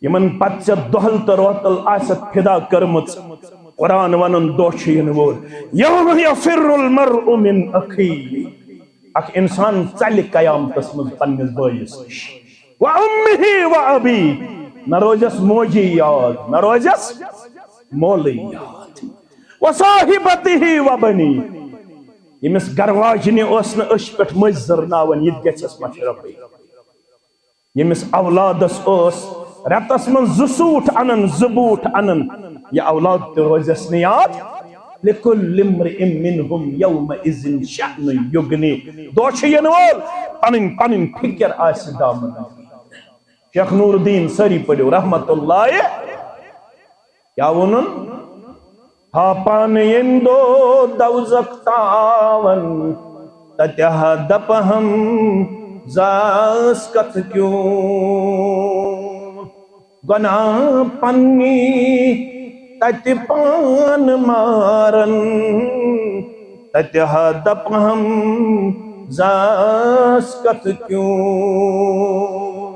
یمن پتہ دہل تو روتل آست فدا کرمت قرآن ونن دوشین وول یوم یفر المرء من اخی اخ انسان چل قیامتس من پنس بائیس نش و امہ و ابی نہ روزس موجی یاد نہ روزس مولی یاد و صاحبتہ و بنی یمس گرواجنی اس اش پٹ مز زرناون یہ گژھس مشرفی یمس اولادس اس رتس من زسوٹ انن زبوٹ انن یہ اولاد تو روزس نیاد لکل امرئ منہم یومئذ شأن یغنی دوشین وول پنن فکر آس دامن شیخ نور الدین سری پڑھو رحمت اللہ کیا ونن ہاپان یندو دوزک تاون تتہ دپہم زاس کت کیوں گناہ پنی تت پان مارن تتہ دپہم زاس کت کیوں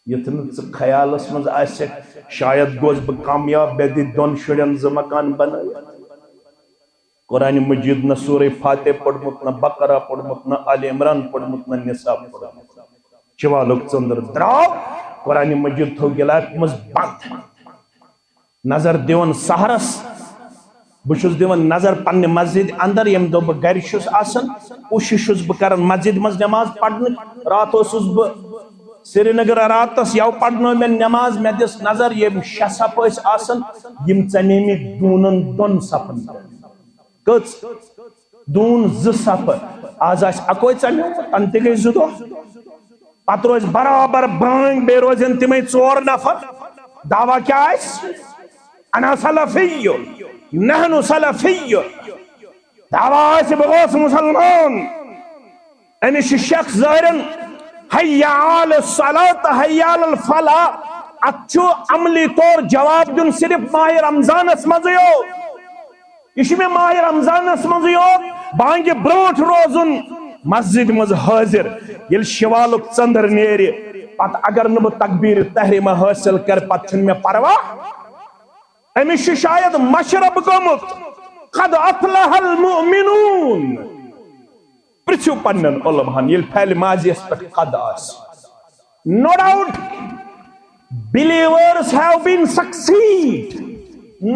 یتن خیالس مز آسے شاید گوز بہ کامیاب بے دی دون شڑین ز مکان بنائی قرآن مجید نہ سورہ فاتح پڑھمت نہ بقرہ پڑھمت نہ آل عمران پڑھمت نہ نساء پڑھمت چوالک چندر دراو قرآن مجید تھو گلاک مز بند نظر دیون سہرس بشس دیون نظر پنہ مسجد اندر یم دو بہ گھر چھس آسن کوشش بہ کرن مسجد مز نماز پڑھن رات اوسس بہ سری نگر راتس یو پڑھنو میں نماز میں دس نظر یم شہ صف آسن یم ژنے دونن دون صفن کچ دون ز صف آز آس اکوئی ژنو تن تہ گئی زٕ دۄہ پتہ روز برابر بانگ بے روزن تمے ژور نفر دعویٰ کیا آس انا سلفی نحن سلفی دعویٰ آس بغوث مسلمان امس شخص ظاہرن حیا علی الصلاة حیا علی الفلاح اتچو عملی طور جواب دن صرف ماہ رمضان اسمزیو یہ میں ماہ رمضان اسمزیو بانگ برونٹ روزن مسجد مز حاضر یل شوالک چندر نیری پت اگر نب تکبیر تحریمہ حاصل کر پت چھن میں پرواہ امس شاید مشرب گمت قد افلح المؤمنون پرچو پنن علماء یل پھیل ماضی اس پر قد آس no doubt believers have been succeed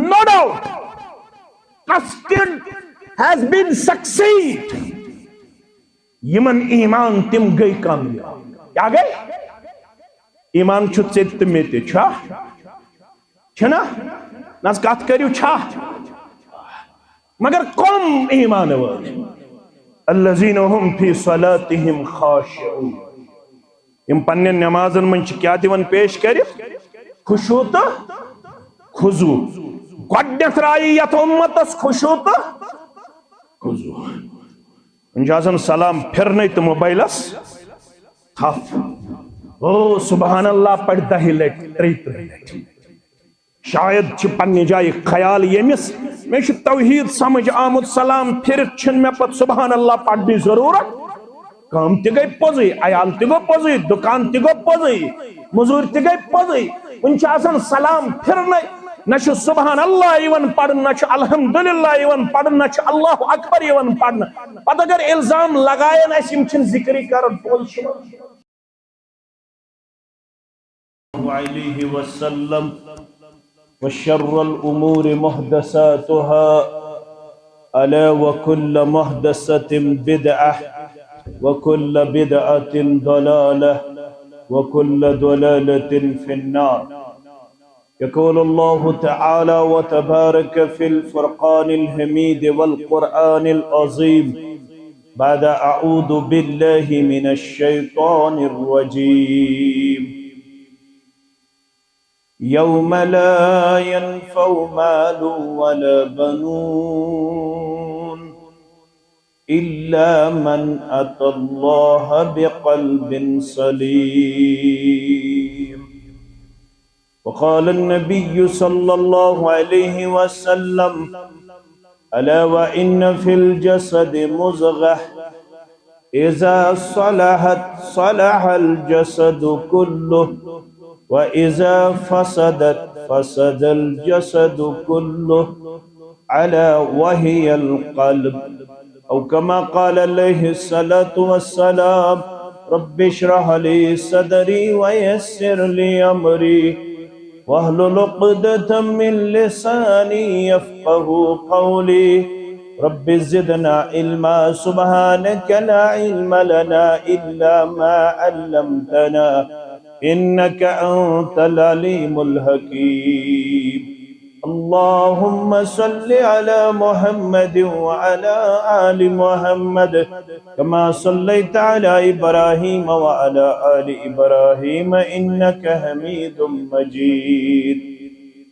no doubt trusted has been succeed یمن ایمان تم گئی کامیاب کیا گئی ایمان چھو ژےٚ تہٕ مےٚ تہِ چھا چھنا نس کتھ کٔرِو چھا مگر کم ایمان وٲلۍ الذین هم فی صلاتہم خاشعون یم پنن نمازن من چھ کیا دیون پیش کرت خشوع تہٕ خضوع گۄڈنیتھ رائی یتھ امتس خشوع تہٕ خضوع انجازن سلام پھرنے تو موبائلس تھف او سبحان اللہ پڑھ دہی لٹ تریت لٹ شاید چھ پنی جائے خیال یمس میں چھ توحید سمجھ آمد سلام پھرت چھن میں پت سبحان اللہ پڑھ دی ضرورت کام تی گئی پوزی عیال تی گو پوزی دکان تی گو پوزی مزور تی گئی پوزی انچہ آسان سلام پھرنے نش سبحان اللہ ایون پڑھن نش الحمدللہ ایون پڑھن نش اللہ اکبر ایون پڑھن پتہ اگر الزام لگائے نا اسم چھن ذکری کرن پول شما علیہ وسلم وشر الامور محدثاتها الا وكل محدثة بدعة وكل بدعة ضلالة وكل ضلالة في النار يقول الله تعالى وتبارك في الفرقان الحميد والقرآن العظيم بعد أعوذ بالله من الشيطان الرجيم يوم لا ينفع مال ولا بنون إلا من أتى الله بقلب سليم وقال النبي صلى الله عليه وسلم ألا وإن في الجسد مضغة إذا صلحت صلح الجسد كله وإذا فسدت فسد الجسد كله على وهي القلب أو كما قال عليه الصلاة والسلام رب اشرح لي صدري ويسر لي أمري واحلل عقدة من لساني يفقه قولي رب زدنا علما سبحانك لا علم لنا إلا ما علمتنا إنك أنت العليم الحكيم اللهم صل على محمد وعلى آل محمد كما صليت على إبراهيم وعلى آل إبراهيم إنك حميد مجيد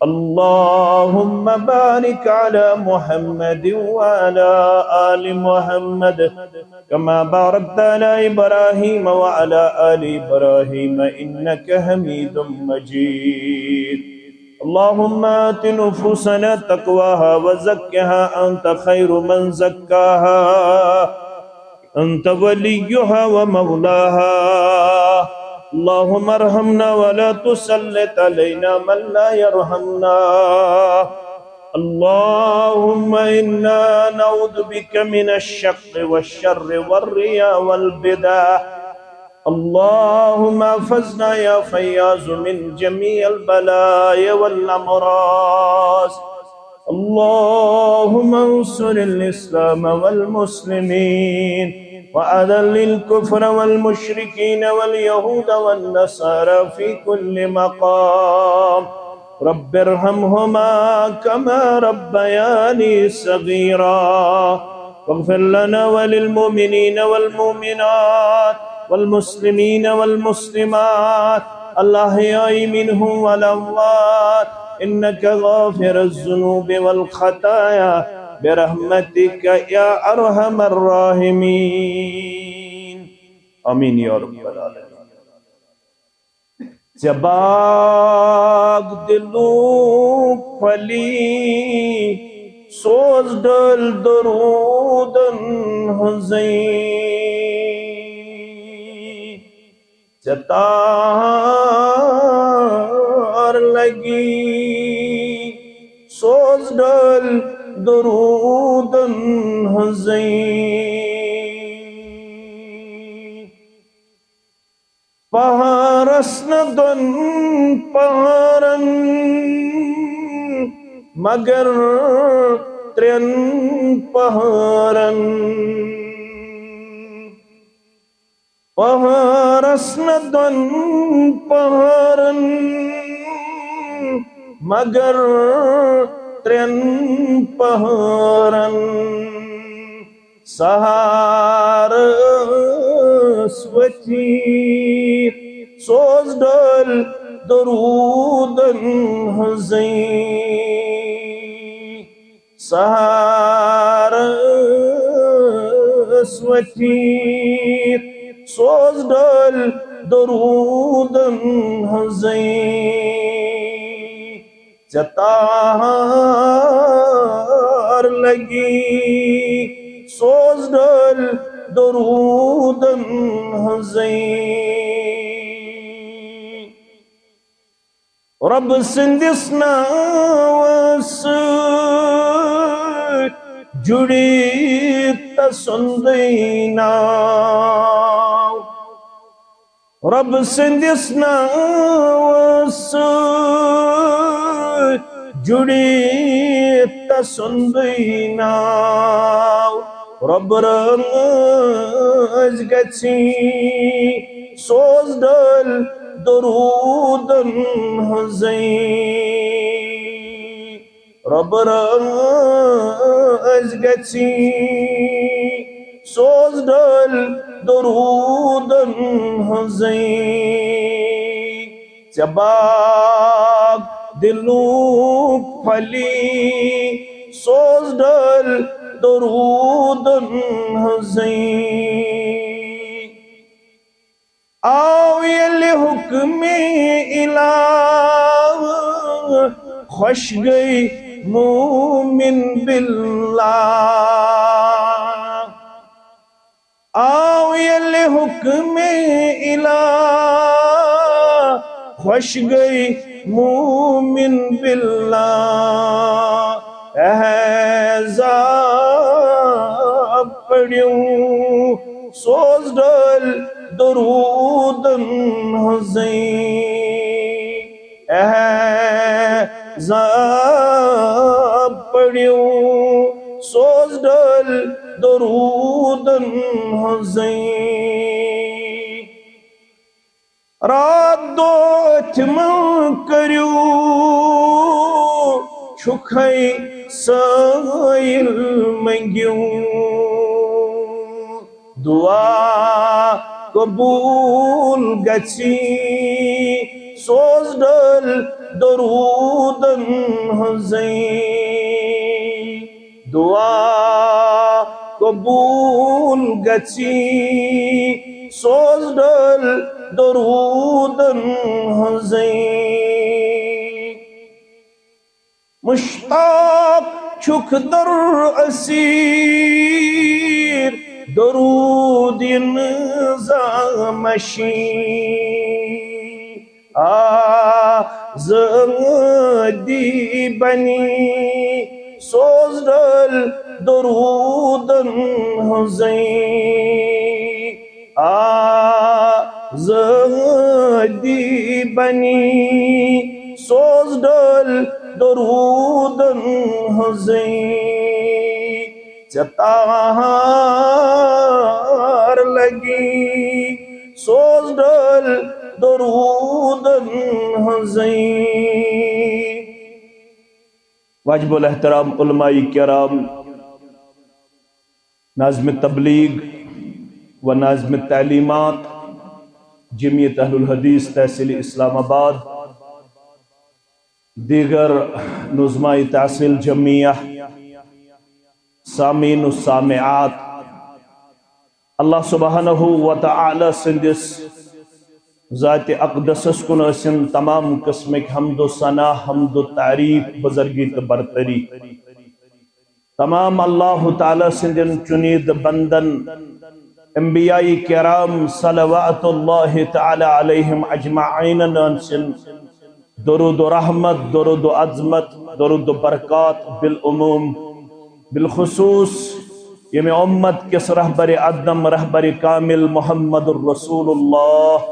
اللهم بارك على محمد وعلى آل محمد كما باركت على إبراهيم وعلى آل إبراهيم إنك حميد مجيد اللهم آت نفوسنا تقواها وزكها أنت خير من زكاها أنت وليها ومولاها اللهم ارحمنا ولا تسلط علينا من لا يرحمنا اللهم إنا نعوذ بك من الشق والشر والرياء والبدع اللهم احفظنا يا فياض من جميع البلايا والأمراض اللهم انصر الإسلام والمسلمين وأذل الكفر والمشركين واليهود والنصارى في كل مقام رب ارحمهما كما ربياني صغيرا واغفر لنا وللمؤمنين والمؤمنات والمسلمين والمسلمات الأحياء منهم والأموات إنك غافر الذنوب والخطايا برحمتك يا أرحم الراحمين آمين يا رب العالمين جباگ دلوں پھلی سوز ڈل درودن حزین چتار لگی سوز ڈل درودن حزین پہارسن دن پہارن مگر ترین پہارن پہارسن دن پہارن مگر ترین پہارن سہار سوچیر سوز ڈل درودن حزین سہار سوچیر سوز ڈل درودن حزین چتار لگی سوز ڈل درودن حزین رب سندس ناوس جڑی تسندینا رب سندس ناوس جڑی تسندینا رب رنج گچھی سوز ڈل درودن حزین رب رنج گچھی سوز ڈل درودن حزین چباگ دلوں پھلی سوز ڈل درودن حزین آو یل حکم الہ خوش گئی مومن باللہ آو یل حکم الہ خوش گئی مومن باللہ احزاب پڑھیوں سوز ڈل درودن حزین احزاب پڑھیوں سوز ڈل درودن حزین رات دو اتمن کریو چھکھائی سائل منگیوں دعا قبول گچھی سوز ڈل درودن حزین دعا قبول گچھی سوز ڈل درودن حزین مشتاق چھک در اسیر درود نظامشی آزادی بنی سوز ڈل درودن حزین آزادی بنی سوز ڈل درودن حزین چتار لگی سوز ڈل درودن حزین واجب الاحترام علماء کرام ناظم تبلیغ و ناظم تعلیمات جمعیت اہل الحدیث تحصیل اسلام آباد دیگر نظماء تحصیل جمعیہ سامعین و سامعات اللہ سبحانہ و تعالی سندس ذات اقدسس کن اسن تمام قسمک حمد و ثنا حمد و تعریف بزرگی تو برتری تمام اللہ تعالی سندن چنید بندن انبیاء کرام صلوات اللہ تعالی علیہم اجمعین نانسن درود و رحمت درود و عظمت درود و برکات بالعموم بالخصوص یہ میں امت کس رہبر ادم رہبر کامل محمد الرسول اللہ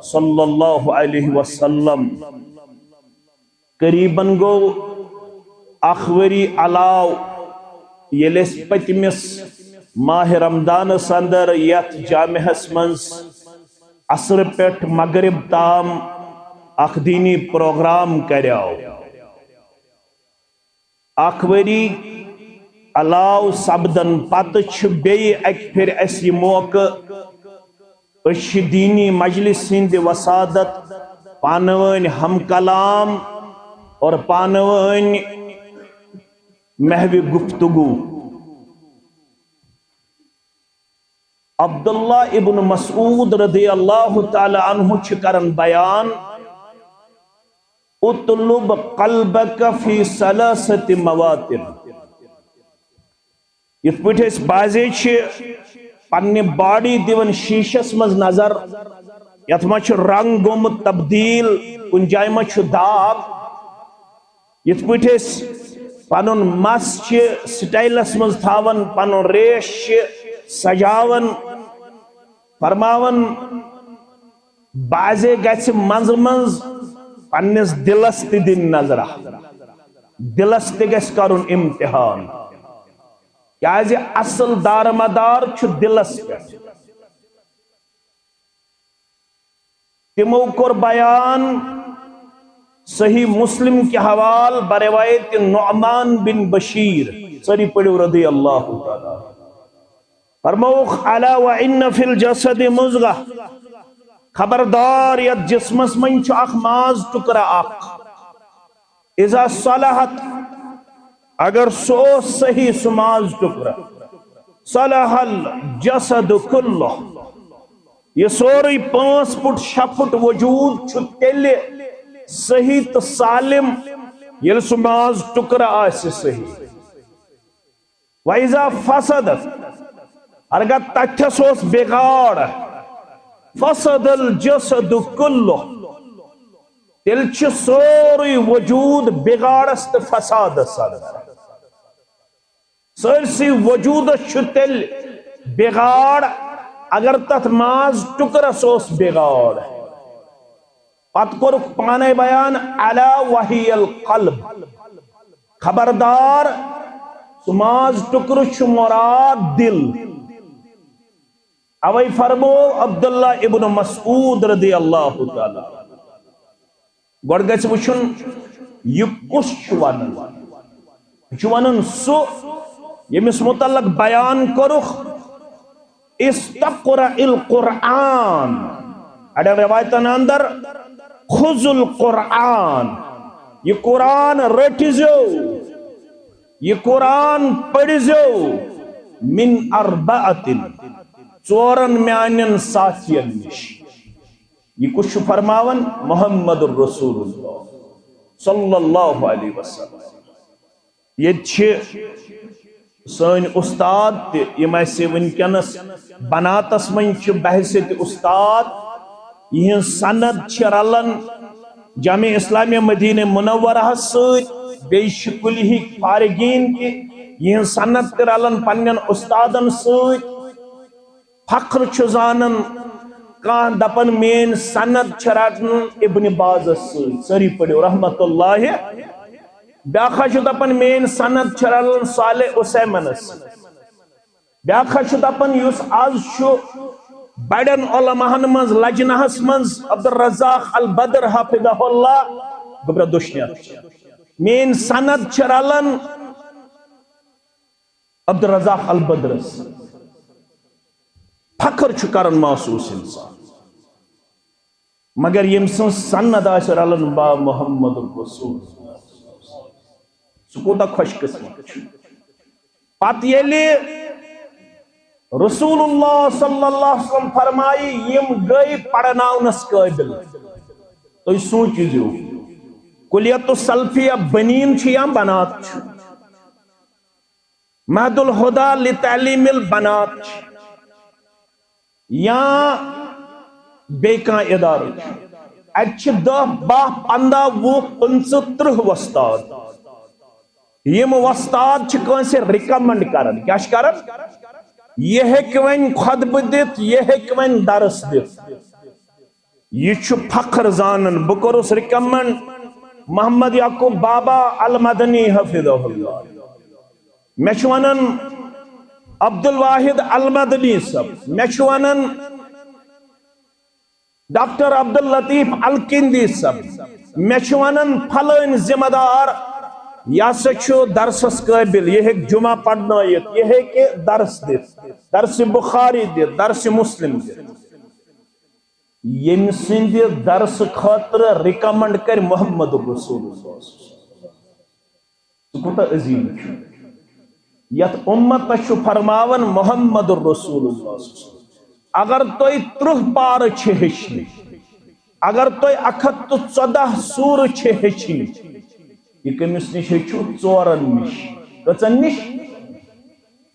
صلی اللہ علیہ وسلم قریباً گو اخوری علاو یلیس پتمس ماہ رمضان سندر یت جامعہ منز عصر پیٹ مغرب تام اخ دینی پروگرام کریاو اخوری علاو سبدن پتچ بی ایک پھر ایسی موقع اش دینی مجلس ہند وسادت پانوین ہم کلام اور پانوین محو گفتگو عبداللہ ابن مسعود رضی اللہ تعالی عنہ چکرن بیان اطلب قلبک فی ثلاثت مواطن یہ پٹھ اس بازے چھ پنی باڈی دیون شیشس مز نظر یت ما چھ رنگ گومت تبدیل کن جائے ما چھ داغ یت پٹھ اس پنن مس چھ سٹائلس مز تھاون پنن ریش چھ سجاون فرماون بازے گھس منز منز پنس دلس تہ دن نظرہ دلس تہ گھس کرن امتحان کیازِ اصل دار مدار چھ دلس پہ تمو کور بیان صحیح مسلم کے حوال بروایت نعمان بن بشیر سری پڑھو رضی اللہ تعالی فرموخ علا وَإِنَّ فِي الْجَسَدِ مُزْغَةً خبردار یا جسمس من چھ اخ ماز ٹکرا اخ اذا صلحت اگر سو صحیح سماز ٹکرا صلح الجسد کلہ یہ سوری 5 فٹ 6 فٹ وجود چھ تیلے صحیح تو سالم یل سماز ٹکرا آس صحیح وَإِذَا فَسَدت اگر تتھس اوس بگاڑ فسد الجسد کلہ تیل چھ سوری وجود بگاڑس تو فسادس سرسی وجود تیل بگاڑ اگر تت ماز ٹکرس اوس بگاڑ پت کورک پانے بیان علا وحی القلب خبردار سماز ٹکر چھ مراد دل اوی فرمو عبداللہ ابن مسعود رضی اللہ تعالی گوڑ گیس وچھن یہ کس چوانن سو یمس متعلق بیان کرخ استقرأ القرآن اڈر روایتن اندر خذ القرآن یہ قرآن رٹزو یہ قرآن پڑھزو من اربعت ژورن میانن ساتھین نش یہ کچھ فرماون محمد الرسول اللہ صلی اللہ علیہ وسلم یہ چھ سن استاد تے یم اسے ونکنس بناتس من چھ بحثیت استاد یہ سند چھ رلن جامع اسلامیہ مدینہ منورہ سۭتۍ بیٚیہِ چھِ کُلہِکۍ فارغین کی یہ سند تہِ رلن پنن استادن سۭتۍ فخر چھ زانن کان دپن مین سند چھ رٹن ابن باز سۭتۍ سری پڑھو رحمت اللہ بیاکھا چھ دپن مین سند چھ رلن صالح عثیمنس بیاکھا چھ دپن یس آز چھ بڑن علماءن منز لجنہس منز عبدالرزاق البدر حافظہ اللہ گبرہ دشنیت مین سند چھ رلن عبدالرزاق البدرس فخر چھ کرن محسوس انسان مگر یم سن سند آس رلن با محمد الرسول سکوتا خوش قسمت پت یلی رسول اللہ صلی اللہ علیہ وسلم فرمائی یم گئی پڑھناونس قابل تو سوچیو کلیت السلفیہ بنین چھ یا بنات چھ مہد الہدا لتعلیم البنات چھ یا بیکان ادارہ اچھ 10 20 15 20 25 30 وستاد یم وستاد چھ کانسے ریکمنڈ کرن کیا کرن یہ ہے ون خطبہ دت یہ ہے ون درس دت یہ چھ فخر زانن بکرس ریکمنڈ محمد یعقوب بابا المدنی حفظہ اللہ میں چھ ونن عبد الواحد المدنی صاحب میں چھ ونن ڈاکٹر عبد اللطیف الکندی صاحب میں چھ ونن پھلن ذمہ دار یا سچو درسس قابل یہ ہے جمعہ پڑھنائیت یہ ہے کہ درس دیت درس بخاری دیت درس مسلم دیت یم سند درس خاطر ریکمنڈ کر محمد رسول اللہ سکوتا عظیم یت امت چھ فرماون محمد الرسول اللہ اگر توی 30 پار چھ ہچنی اگر توی 114 سور چھ ہچنی یہ کمس نش ہچو 4 نش کچن نش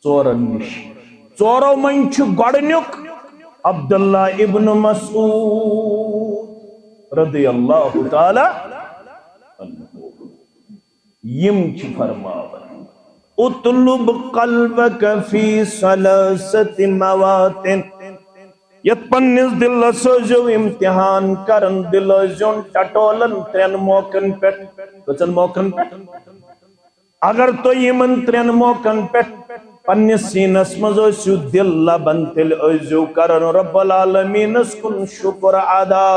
4 نش 4 من چھ گۄڈنیُک عبداللہ ابن مسعود رضی اللہ تعالی یم چھ فرماون اطلب قلبک فی ثلاثت مواطن یت پنس دل سوزو امتحان کرن دل زون ٹٹولن 3 موقعن پٹ کچن موقعن پٹ اگر تو یمن 3 موقعن پٹ پنس سینس مزو دل لبن تل ازو کرن رب العالمین کن شکر ادا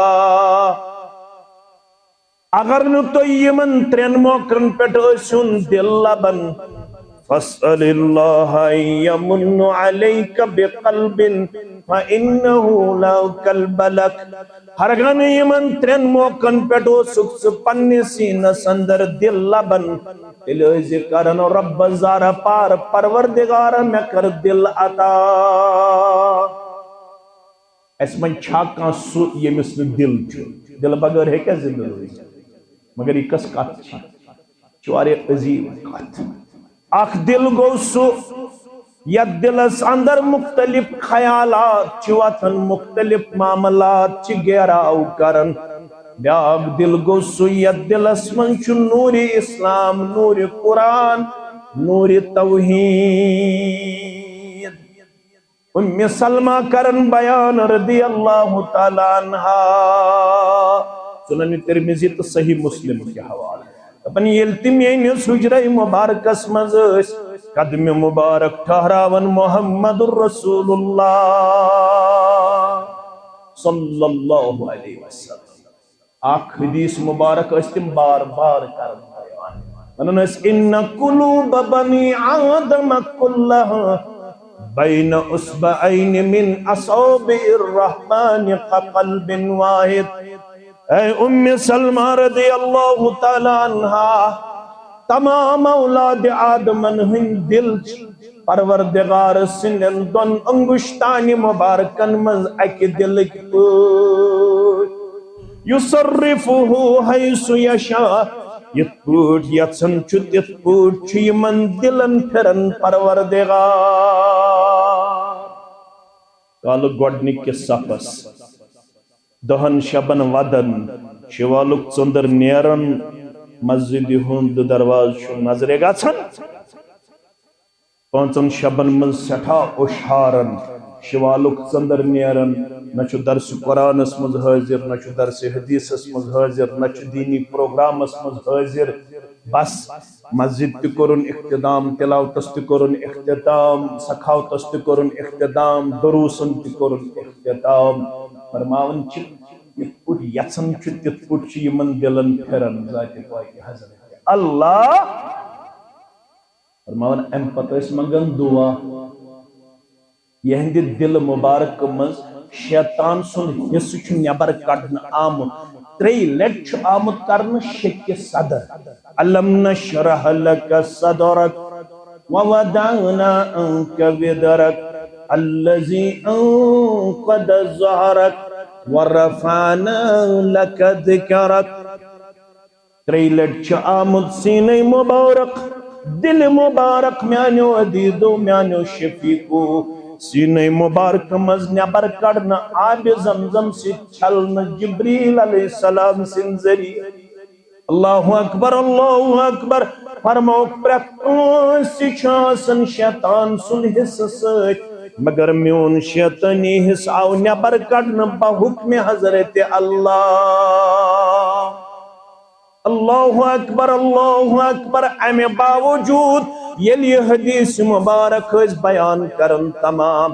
اگر نو تو یمن 3 موقعن پٹ ازون دل لبن فاسأل الله أن يمن عليك بقلب فإنه لا قلب لك ہرگن یمن 3 موقعن پیٹو سکس پنی سین سندر دل لبن دل کرن رب زار پار پروردگار میں کر دل عطا اس من چھاکاں سو یمس دل چھو دل بغیر ہے کیا زندہ ہوئی مگر یہ کس کات چوارے عظیم کات اخ دل گو سو یا دلس اندر مختلف خیالات وتھان مختلف معاملات گیراو کرن بیاکھ دل گو سُہ یتھ دلس من چھُ نور اسلام نور قرآن نور توحید ام سلمہ کرن بیان رضی اللہ تعالی عنہا سنن ترمذی تو صحیح مسلم کے حوالے اپن یل تم میٲنِس حجرہ مبارکس مز قدم مبارک ٹھہراون محمد الرسول اللہ صلی اللہ علیہ وسلم اکھ حدیث مبارک اس تم بار بار کرن بیان ونن اس ان قلوب بنی آدم كلها بین اصبعین من اصابع الرحمن كقلب واحد اے ام سلمہ رضی اللہ تعالی عنہا تمام اولاد آدمن ہند دل پروردگار سندن دون انگشتان مبارکن مز اک دل یصرفہ حیث یشاء یت پوٹ یژھن چھُ تِتھ پوٹ چھُ یمن دلن پھرن پروردگار کالہ گۄڈنِکِس صفس دہن شبن ودن شوالُک ژٔنٛدٕر نیرن مسجد ہُنٛد درواز چھُ نظرِ گژھان پانٛژن شبن منٛز سٮ۪ٹھاہ اوٚشارن شوالُک ژٔنٛدٕر نیرن نہ چھُ درس قرآنس مز حاضر نہ چھُ درس حدیثس مز حاضر نہ چھُ دینی پروگرامس مز حاضر بس مسجد تہِ کوٚرُن اختتام تلاوتس تہِ کوٚرُن اختتام سخاوتس تہِ کوٚرُن اختتام دروسن تہِ کوٚرُن اختتام فرماون چھِ یِتھ پٲٹھۍ یژھان چھُ تِتھ پٲٹھۍ چھُ یِمن دلن پھران ذاتِ پاک حضرت اللہ فرماون امہِ پتہٕ ٲسۍ منگان دعا یہندِ دل مبارک مز شیطان سن حصہ چھُ نٮ۪بر کڑنہٕ آمُت ترٛیٚیہِ لٹہِ چھُ آمُت کرنہٕ شکہِ صدر الم نشرح لك صدرك ووضعنا عنك وزرك الذي انقض ظهرك ورفعنا لك ذكرك ترٛیٚیہِ لٹہِ چھُ آمُت سیٖنَے مبارک دل مبارک میانیو عزیزو میانیو شفیقو سینہ مبارک مز نبر کڑنا آب زمزم سے چھلنا جبریل علیہ السلام سن ذریعہ اللہ اکبر فرموک پرکانسی چھاسن شیطان سن حصہ سچ مگر میون شیطانی حصہ آو نبر کڑنا بحکم حضرت اللہ اکبر امی باوجود یل یہ حدیث مبارک بیان کرن تمام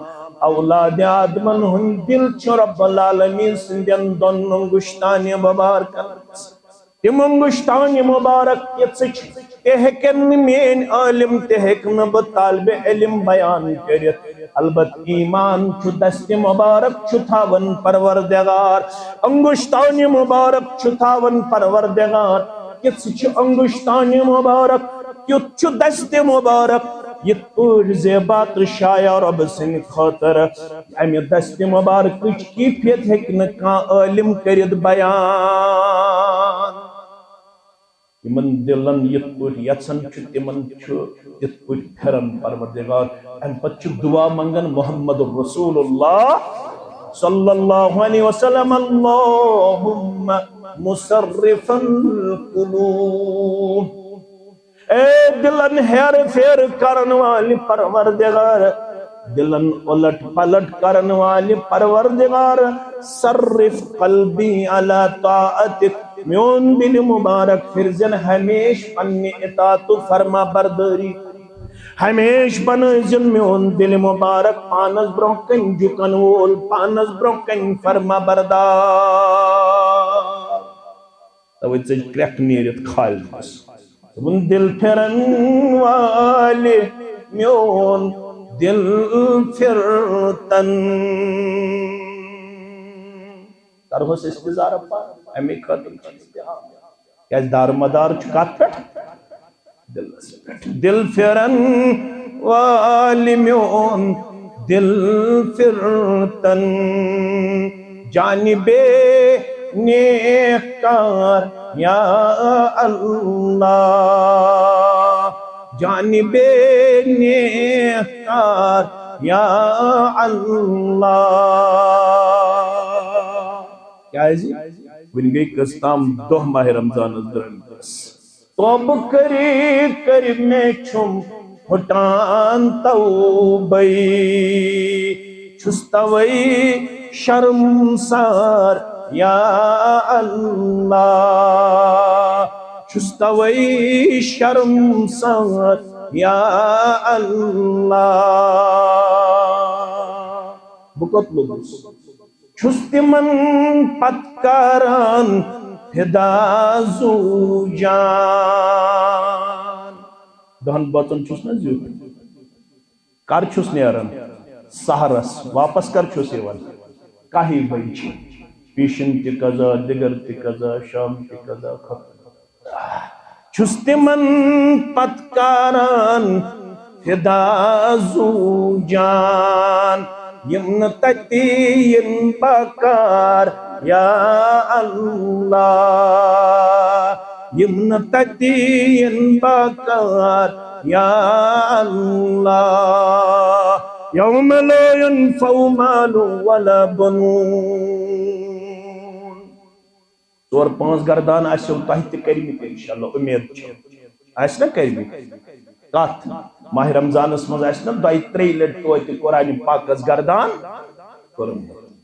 اولاد آدمن ہن دل چھو رب العالمین سندین دون انگشتان مبارکن تم انگشتان مبارک یتسچ تہکن مین عالم تہکن ب طالب علم بیان کرت البت ایمان چھو دست مبارک چھو تھاون پروردگار انگشتان مبارک چھو تھاون پروردگار یتسچ انگشتان مبارک یت چھو دست مبارک یت پور زیبات شایا رب سن خاطر امی دست مبارک کیفیت ہیکن کان عالم کرد بیان یمن دلن یت پور یژھن چھُ تمن چھُ یت پور پھرن پروردگار ام پت چھُ دعا منگن محمد رسول اللہ صلی اللہ علیہ وسلم اللہم مصرف القلوب اے دلن ہیر پھیر کرن والی پروردگار دلن الٹ پلٹ کرن والی پروردگار صرف قلبی علی طاعتک میون دل مبارک فرزن ہمیش پنی اطاعت و فرما برداری ہمیش بنزن میون دل مبارک پانس برکن جکن وول پانس برکن فرما بردار توی چج کریک نیرت خال بس من دل پھرن والے میون دل پھرتن کرہوس استظار پا امی خاتم کیا دار مدار چکات پٹ دل پھرن والے میون دل پھرتن جانب نیک کار یا اللہ جانب نیکار یا اللہ. کیا ہے جی ون گئی کستام دہ ماہ رمضان درمس توب کری کری میں چھم پھٹان توبئی چھستوئی شرم سار یا اللہ چھستوئی شرم سار یا اللہ. بکت لوگس چھس تمن پتکاران فدا زو جان. دہن بچن چھس نا زیو کر چھس نیران سہرس واپس کر چھس یوان کاہی بج پیشن تہ قضا دگر تہ قضا شام تہ قضا چھس تمن پتکاران فدا زو جان یم نہ تتی ین بکار یا اللہ یم نہ تتی ین بکار یا اللہ یوم لا ینفع مال ولا بنون. 4-5 گردان آسو تہ تہ کرمت انشاءاللہ امید آس نا کرمت کت ماہ رمضانس مز آس نا 2-3 لٹ توتہ قرآن پاکس گردان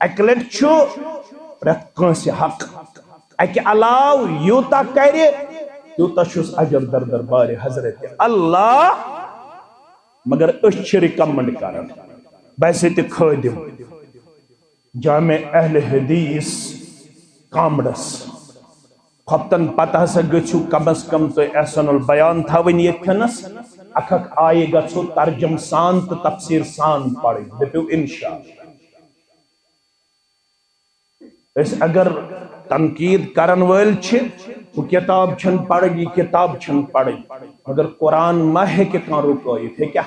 اکہ لٹ چھو پرت کنس حق اکہ علاو یوتا کر تیوتا چھس اجر در دربار حضرت اللہ. مگر اس چھ ریکمنڈ کران ویسے تہ خادم جامع اہل حدیث کامڑس خفتن پتہ ہسا گچھو کم از کم تو احسن البیان تھاون یتھنس اکھک آئے گچھو ترجم سان تو تفسیر سان پڑھ دپیو انشاءاللہ. اس اگر تنقید کرن ول چھ وہ کتاب چھن پڑھ یہ کتاب چھن پڑھ مگر قرآن مہ ہیکہ کان رکائت ہیکیا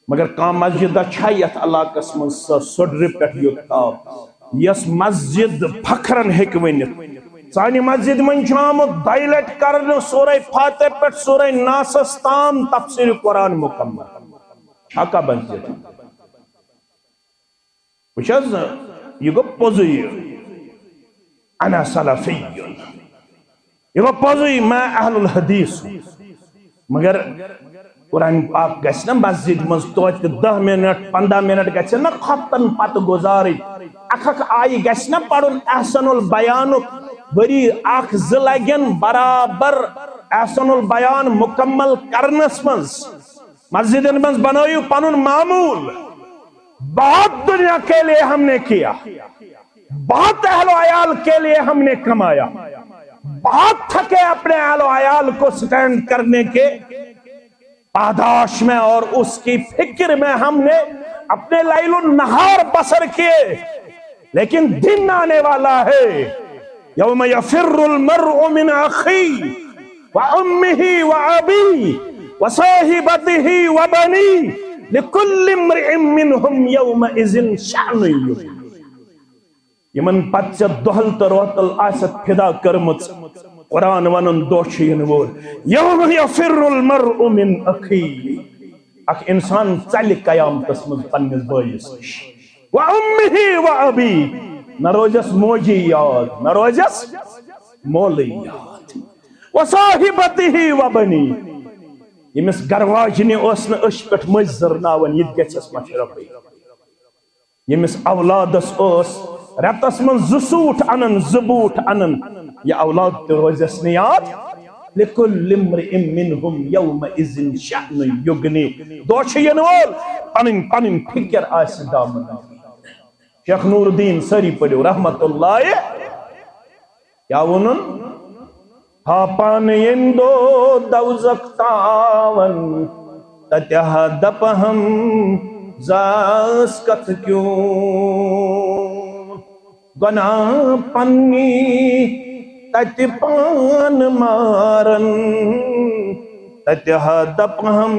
مگر کان مسجد چھا یتھ علاقس من سڈر پہ یوتاب یس مسجد فخرن ہیک ونت سانہ مسجد من آمت 2 لٹ کرنے سورہ فاتح پہ سورہ ناسس تام تفسیر قرآن مکمل چھکا مسجد وچھز یہ گو پوزی انا سلفی یہ گو پوزی میں اہل الحدیث مگر قرآن پاک گھس نا مسجد مز توتہ 10 منٹ 15 منٹ گھس نا خطن پتہ گزارت اکھ آئی گھس نا پڑھن احسن البیان بری اخ ز لگن برابر احسن البیان مکمل کرنس مز مسجدن مز بنائیو پنن معمول. بہت دنیا کے لیے ہم نے کیا بہت اہل و عیال کے لیے ہم نے کمایا بہت تھکے اپنے اہل و عیال کو سٹینڈ کرنے کے پاداش میں اور اس کی فکر میں ہم نے اپنے لیل النہار بسر کیے. لیکن دن آنے والا ہے یوم یفر المرء من اخی وامہ وابی وصاحبتہ وبنی لکل امرئ منہم یومئذ شأن یغنیہ. یمن پتہ دہل تو روتل آست فدا کرمت قرآن ونن دوچین وول یوم یفر المرء من اخی اخ انسان چل قیامتس مز پنس بائیس نش وامہ وابی نہ روزس موجی یاد نہ روزس مولی یاد وصاحبتہ وبنی یمس گرواجنی اس نہ اش پٹ مز زرناون یہ گژھس مشرفی یمس اولادس اس رتس من 2 سوٹ انن 2 بوٹ انن یہ اولاد تو روزس نیاد لکل امرئ منہم یومئذ شأن یغنی دوچین وول پنن فکر آس دامن. شیخ نور الدین سری پڑھو رحمت اللہ کیا ونن ہا پان یندو دوزخ تاون تتہ دپ ہم زاس کت کیوں گناہ پنی تت پان مارن تتہ دپ ہم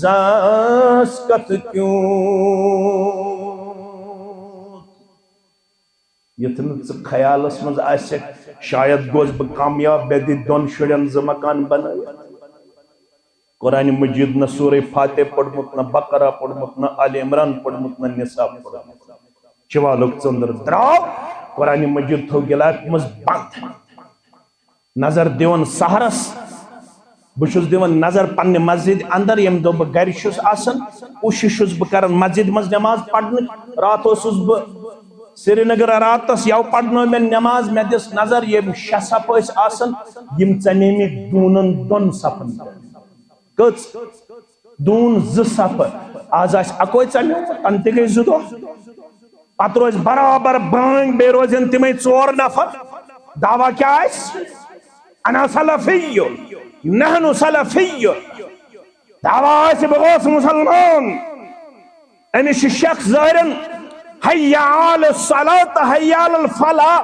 زاس کت کیوں. یتن خیالس مز آسک شاید گوز بہ کامیاب بے دی 2 شڑین 2 مکان بنائی قرآن مجید نہ سورہ فاتح پڑھمت نہ بقرہ پڑھمت نہ آل عمران پڑھمت نہ نساء پڑھمت چوالک ژندر دراو قرآن مجید تھو گلاک مز بند نظر دیون سہرس بچھس دیون نظر پنہ مسجد اندر یم دو بہ گھر چھس آسن کوشش چھس بہ کران مسجد مز نماز پڑھن رات اوسس بہ سری نگر راتس یو پڑھنو میں نماز میں دس نظر یم شہ صف ٲسۍ آسن یم ژَنیمٕتۍ دوٗنن دۄن صفن کٔژ دوٗن زٕ صفہٕ آز آسہِ اکوے ژَمیومُت تن تہِ گٔے زٕ دۄہ پتہٕ روزِ برابر بانگ بیٚیہِ روزن تِمے ژور نفر دعوا کیٛاہ آسہِ انا سلفی نحن سلفی دعوا آسہِ بہٕ گوس مسلمان أمِس چھُ شخص ظٲہرن حی علی الصلاۃ حی علی الفلاح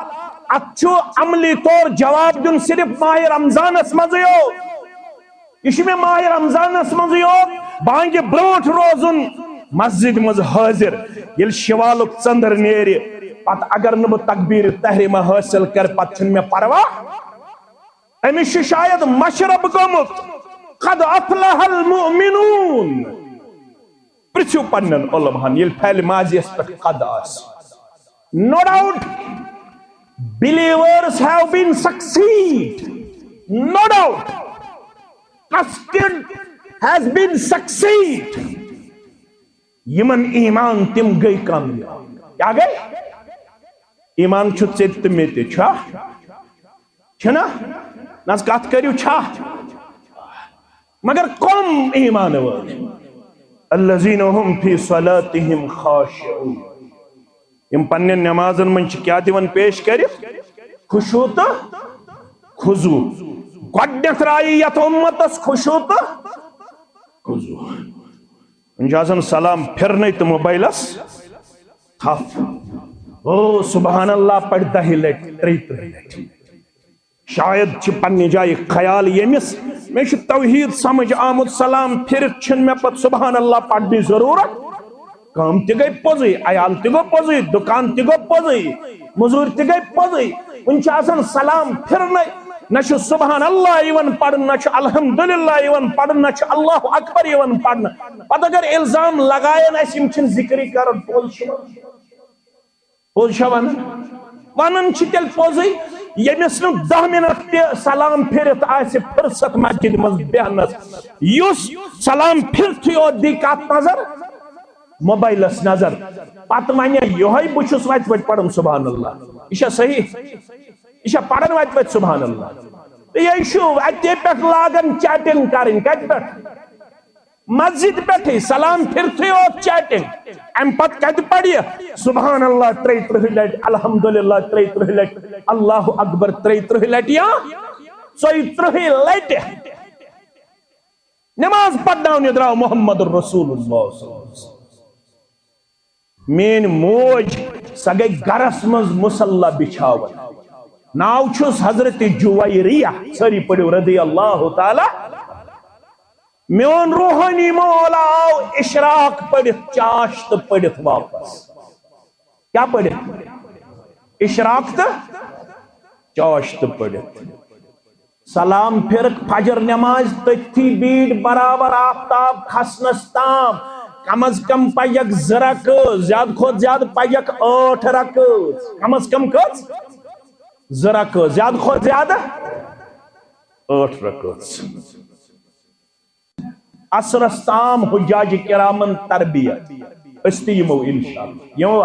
اتھ چھُ عملی طور جواب دیُن صرف ماہ رمضانس منٛزٕے یوت یہ چھُ مےٚ ماہ رمضانس منٛزٕے یوت بانگہِ برونٛٹھ روزُن مسجد مز حاضر یل شوالک ژندر نیرِ پتہٕ اگر نہٕ بہٕ تکبیر تحریمہ حٲصِل کر پتہٕ چھُنہٕ مےٚ پرواہ أمِس چھُ شاید مشرب گوٚمُت قد افلح المؤمنون پرژھِو پننٮ۪ن علماہن ییٚلہِ پھلہِ ماضیَس پٮ۪ٹھ قد آسہِ no doubt believers have been succeed no doubt trusted has been succeed یمن ایمان تم گئی کامیاب کیا گئی ایمان چھُ ژےٚ تہٕ مےٚ تہِ چھا چھنا نس کتھ کٔرِو چھا مگر کم ایمان وٲلۍ الذین هم فی صلاتہم خاشعون یم پننٮ۪ن نمازن منٛز چھِ کیٛاہ دِوان پیش کٔرِتھ خشوع تہٕ خضوع گۄڈنٮ۪تھ رایہِ یتھ اُمتس خشوع تہٕ خضوع آسان سلام پھرنے تو موبائلس تھف او سبحان اللہ پڑھ دہی لٹ تری لٹ شاید چھ پنہ جائے خیال یمس میں توحید سمجھ آمد سلام پھرت چھن میں پت سبحان اللہ پڑھنی ضرورت کام تہ گئی پوزی عیال تہ گو پوزی دکان تہ گو پوزی مزور تہ گئی پوزی ان آسان سلام پھرنے نہ سبحان اللہ ایون پڑھن نہ الحمدللہ ایون پڑھن نہ اللہ اکبر ایون پڑھن پتہ اگر الزام لگائن اس یم چھن ذکری کرن پوز چھا ونن چھ تیل پوزی یمس نہ 10 منٹ تہ سلام پھرت آسہ فرصت مسجد مز بیہنس یس سلام پھرتھی یوت دی کت نظر موبائلس نظر پتہ ونہ یہوے بہ چھس وت وت پڑھن سبحان اللہ یہ صحیح یہ پڑھن وت وت سبحان اللہ یہ اتے پہ لاگن چیٹنگ کریں کت پہ مسجد پہ سلام پھرتھی یوت چیٹنگ ام پتہ کت پڑھ سبحان اللہ 33 لٹ الحمدللہ 33 لٹ اللہ اکبر 33 لٹ یا 34 لٹ نماز پڑھناونہ دراو محمد رسول اللہ مین موج سا گئی گرس مز مصلح بچھاون ناو چھس حضرت جویریہ سری پڑھو رضی اللہ تعالی میون روحانی مولا آو اشراق پڑھت چاشت پڑھت واپس کیا پڑھت اشراق تو چاشت پڑھت سلام پھرک فجر نماز تھی بیٹ برابر آفتاب کھسنس تام کم از کم پجک زرک زیاد کھوت زیاد پجک 8 رکعت کم از کم کچھ زرک زیاد کھوت زیاد 8 رکعت عصرس تام حجاج کرامن تربیت استیمو انشاءاللہ یوں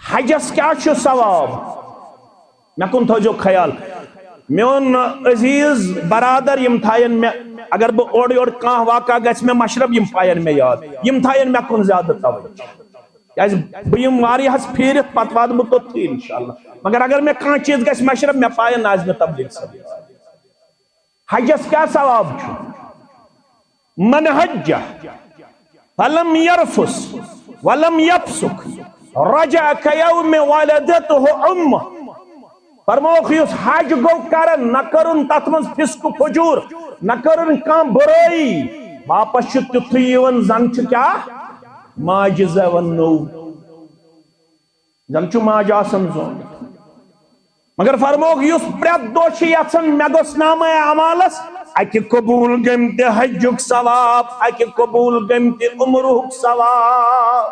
حجس کیا چھو ثواب میں کن تھو جو خیال میون عزیز برادر یم تھائن میں اگر بہ اور کان واقع گھس میں مشرب یم پائن میں یاد یم تھائن میں کن زیادہ توجہ بہ یم واریہس پھیرت پت واد بہ توتھی انشاءاللہ مگر اگر میں کان چیز گھس مشرب میں پائن آز میں تبلیغ سب حجس کیا ثواب چھو من حج فلم يرفس ولم يفسق رجع كيوم ولدته امه فرموخ یس حج گو کرن نہ کرن تت من فسق فجور نہ کرن کام برائی واپس چھ تیتھے یون زن چھ کیا ماج زون نو زن چھ ماج آسن زون مگر فرموخ یس پرت دو چھ یژھن مے گوس نامہ اعمالس اکہ قبول گمت حجک ثواب اکہ قبول گمت عمرک ثواب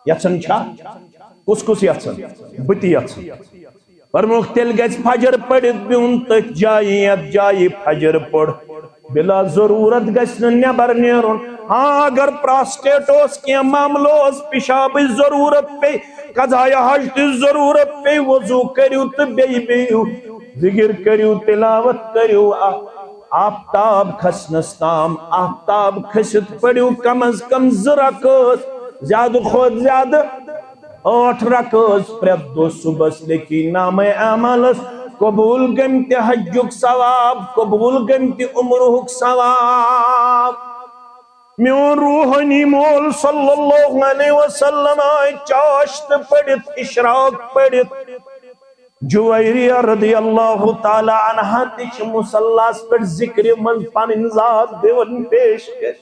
یژھان چھا کس کس یژھان بتی یژھان فرموک تیل گژھِ فجر پڑھت بہن تتھ جایہِ یتھ جایہِ فجر پڑھ بلا ضرورت گژھِ نہٕ نیبر نیرُن ہاں اگر پراسٹیٹ اوس کینٛہہ معاملہٕ اوس پیشابٕچ ضروٗرت پے قضایہِ حج تہِ ضروٗرت پے وضوٗ کٔرِو تہٕ بیٚیہِ بِہِو ذکر کٔرِو تلاوت کٔرِو آفتاب کھسنس تام آفتاب کھسِتھ پٔرِو کم از کم 2 رکعت زیادٕ کھۄتہٕ زیادٕ 8 رکعت پرٛٮ۪تھ دۄہ صبحس لیکھی نامے اعمالس قبول گمت حجک ثواب قبول گمت عمرک ثواب میون روحانی مول صلی اللہ علیہ وسلم آئے چاشت پڑھت اشراق پڑھت جویریہ رضی اللہ تعالی عنہ تچ مصلاس پر ذکر من پنن ذات دیون پیش کر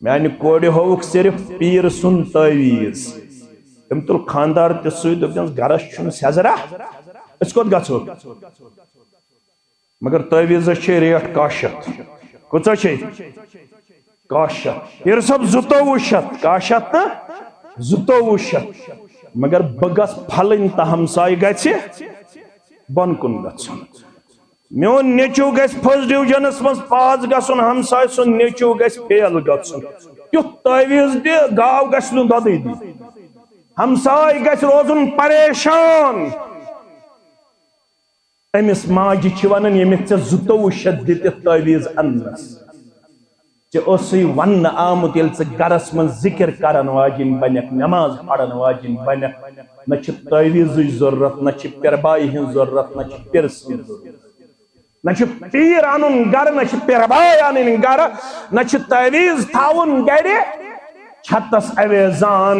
میانہ کوڑ ہوک صرف پیر سن تعویز تم تل خاندار تہ سۭتۍ دوٚپنس گرس چھُنہٕ سیزرا أسۍ کوٚت گژھو مگر تعویزس چھے ریٹ 100 شیٚتھ کۭژاہ چھے 100 شیٚتھ پیر صٲب 22 شیٚتھ 100 شیٚتھ تہٕ 22 شیٚتھ مگر بہٕ گژھ پھلٕنۍ تہٕ ہمساے گژھِ بۄن کُن گژھُن میون نیٚچوٗ گژھِ فٔسٹ ڈِوجنس منٛز پاس گژھُن ہمساے سُنٛد نیٚچوٗ گژھِ فیل گژھُن تیُتھ تعویز دِ گاو گژھِ نہٕ دۄدٕے دِنۍ ہمساے گژھِ روزُن پریشان أمِس ماجہِ چھِ ونان ییٚمِس ژےٚ 22 شیٚتھ دِتِتھ تعویز اننس ژےٚ اوسُے وننہٕ آمُت ییٚلہِ ژٕ گرس منٛز ذکر کرن واجِنۍ بنکھ نماز پرن واجِنۍ بنکھ نہ چھِ تعویزٕچ ضروٗرت نہ چھِ پیربایہِ ہٕنٛز ضروٗرت نہ چھِ پِرٕ سٕنٛز ضروٗرت نہ چھُ پیٖر اَنُن گرٕ نہ چھِ پیرباے اَنٕنۍ گرٕ نہ چھُ تعویز تھاوُن گرِ چھتس اَویزان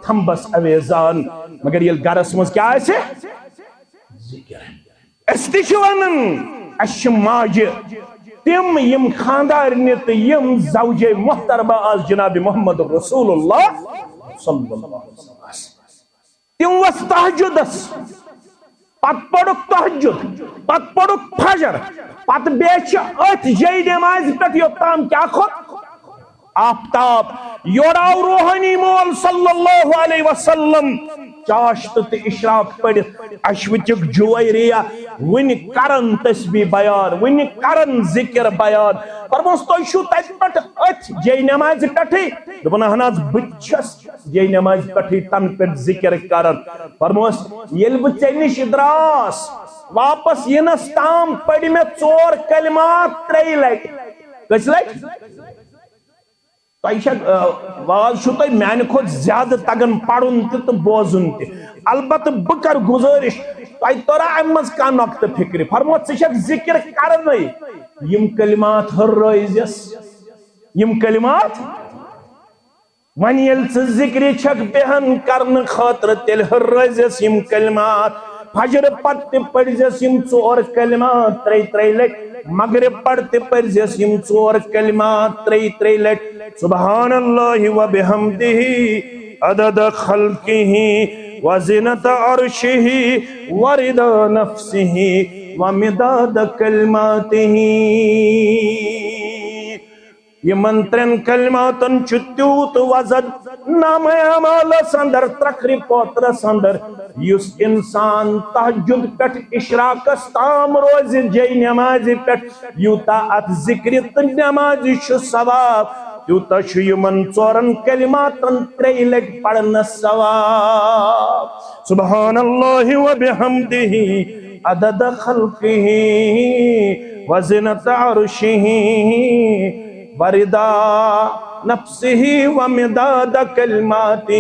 تھمبس اَویزان مگر ییٚلہِ گرس منٛز کیٛاہ آسہِ ذکر أسۍ تہِ چھِ ونان اَسہِ چھِ ماجہِ تم یم خاندارنہِ تہٕ یم زوجے محترمہ آز جناب محمد رسول اللہ صلی اللہ علیہ وسلم تم وس تہجدس پت پڑک تہجد پت پڑک فجر پت بیچ ات جے نماز پہ یوتام کیا کھوت آفتاب یوراو روحانی مول صلی اللہ علیہ وسلم چاشت تہ اشراق پڑھت اشوچک جویریہ ون کرن تسبیح بیان ون کرن ذکر بیان فرموس تُہۍ چھُو تتہِ پٮ۪ٹھ أتھۍ جے نمازِ پٮ۪ٹھٕے دوٚپُن اہن حظ بہٕ چھَس جے نمازِ پٮ۪ٹھٕے تَنہٕ پٮ۪ٹھ ذکر کران فرموس ییٚلہِ بہٕ ژےٚ نِش دراس واپس یِنس تام پٔرۍ مےٚ 4 کلمات 3 لٹہِ کٔژِ لٹہِ واز چھُ تۄہہِ میانہِ کھۄتہٕ زیادٕ تگان پرُن تہِ تہٕ بوزُن تہِ البتہ بہٕ کرٕ گُزٲرِش تۄہہِ تورا امہِ منٛز کانٛہہ نۄقطہٕ فِکرِ فرموس ژٕ چھکھ ذکر کرنٕے یِم کلمات ہُررٲوزٮ۪س یِم کلمات وۄنۍ ییٚلہِ ژٕ ذکرِ چھکھ بیہن کرنہٕ خٲطرٕ تیٚلہِ ہُررٲوزٮ۪س یِم کلمات فجر پتہٕ تہِ پٔرزٮ۪س یِم 4 کلمات 3 لٹہِ مغرب پڑھ تہِ پٔرزٮ۪س یِم 4 کلمات 3 لٹہِ سبحان اللہ و بحمدہ عدد خلقہ وزنت عرشہ ورضا نفسہ ومداد کلماتہ یمن 3 کلماتن چھُ تیوٗت وزن نامہ اعمالس اندر ترکھرِ پوترس اندر یُس انسان تہجد پٮ۪ٹھ اشراقس تام روزِ جے نمازِ پٮ۪ٹھ یوٗتاہ اتھ ذکرِ تہٕ نمازِ چھُ ثواب تیوٗتاہ چھُ یِمن 4 کلماتن 3 لٹہِ پرنس ثواب سبحان اللہ و بحمدہ عدد خلقہ وزنت عرشہ ورضا نفسہ ومداد کلماتہ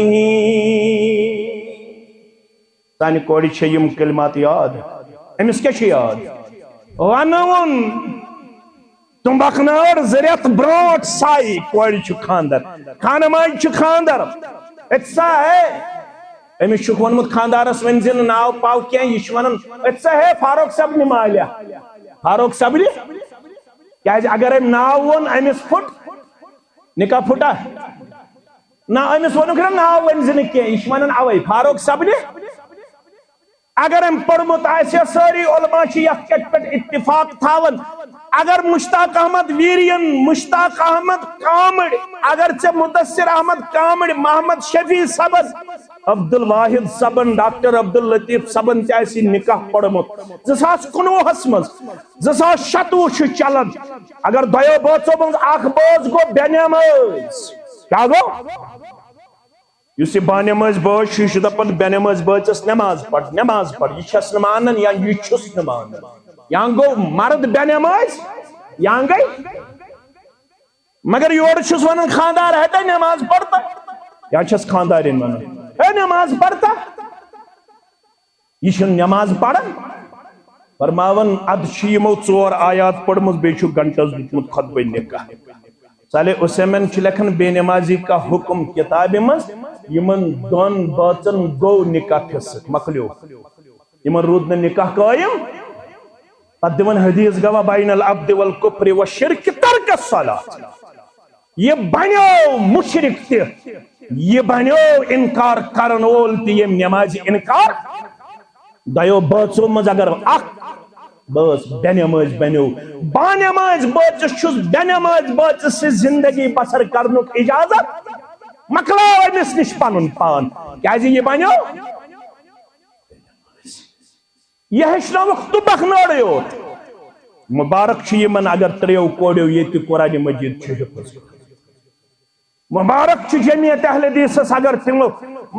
سانہِ کورِ چھےٚ یِم کلمات یاد أمِس کیٛاہ چھُ یاد ونوُن تُمبکھ نٲر 2 رٮ۪تھ برونٛٹھ سایہِ کورِ چھُ خاندر خانہٕ ماجہِ چھُ خاندر اِتسا ہے أمِس چھُکھ ووٚنمُت خاندارس ؤنۍ زِ نہٕ ناو پاو کینٛہہ یہِ چھُ ونان اِتسا ہے فاروق صٲب نِمالیہ فاروق صبرِ کیٛازِ اگر أمۍ ناو ووٚن أمِس پھُٹ نکاح پھُٹا نہ أمِس ووٚنُکھ نہ ناو ؤنۍ زِ نہٕ کینٛہہ یہِ چھُ ونان اوے فاروق صبرِ اگر أمۍ پوٚرمُت آسہِ سٲری علما چھِ یتھ کتھِ پٮ۪ٹھ اتفاق تھاوان اگر مشتاق احمد ویرین، مشتاق احمد کامڑ، اگرچہ مدثر احمد کامڑ، محمد شفیع صبن، عبد الواحد صبن، ڈاکٹر عبد اللطیف صبن تیسی نکاح پڑمت 2019 مز 2027 چلن، اگر دویو بوچو منز اخ بوز گو بینیمز کیا گو یس یہ بانیمز بوچ یہ دپن بینیمز بوچس نماز پڑھ یہ چھس نمانن یا یہ چھس نمانن یا گو مرد بینیمز یا گئی مگر یور چھس ونن خاندار ہے نماز پڑھتا یا چھس خاندارین ونن ہے نماز پڑھتا یہ نماز پڑھن فرماون اد یمو 4 آیات پڑھمت بیچ گھنٹس دتمت خطبہ نکاح صالح عثیمین لکھن بے نمازی کا حکم کتاب مز یمن دون باچن گو نکاح پھسک مکلیو یمن رود نکاح قائم پتہ دون حدیث گواہ بین العبد والکفر والشرک ترک الصلاۃ یہ بنیو مشرک تہ یہ بنیو انکار کرن وول تہ یم نمازی انکار دیو باچو مز اگر اخ بس بینماز بنیو بانماز بچس چھس بینماز بچس سے زندگی بسر کرنک اجازت مکلاو امس نش پنن پان کیازِ یہ بنیو یہ ہیچناوک تبخ ناڑے یوت مبارک چھ یمن اگر تریو کوڑیو یہ قرآن مجید چھ حفظ مبارک چھ جمعیت اہل حدیث اگر تمو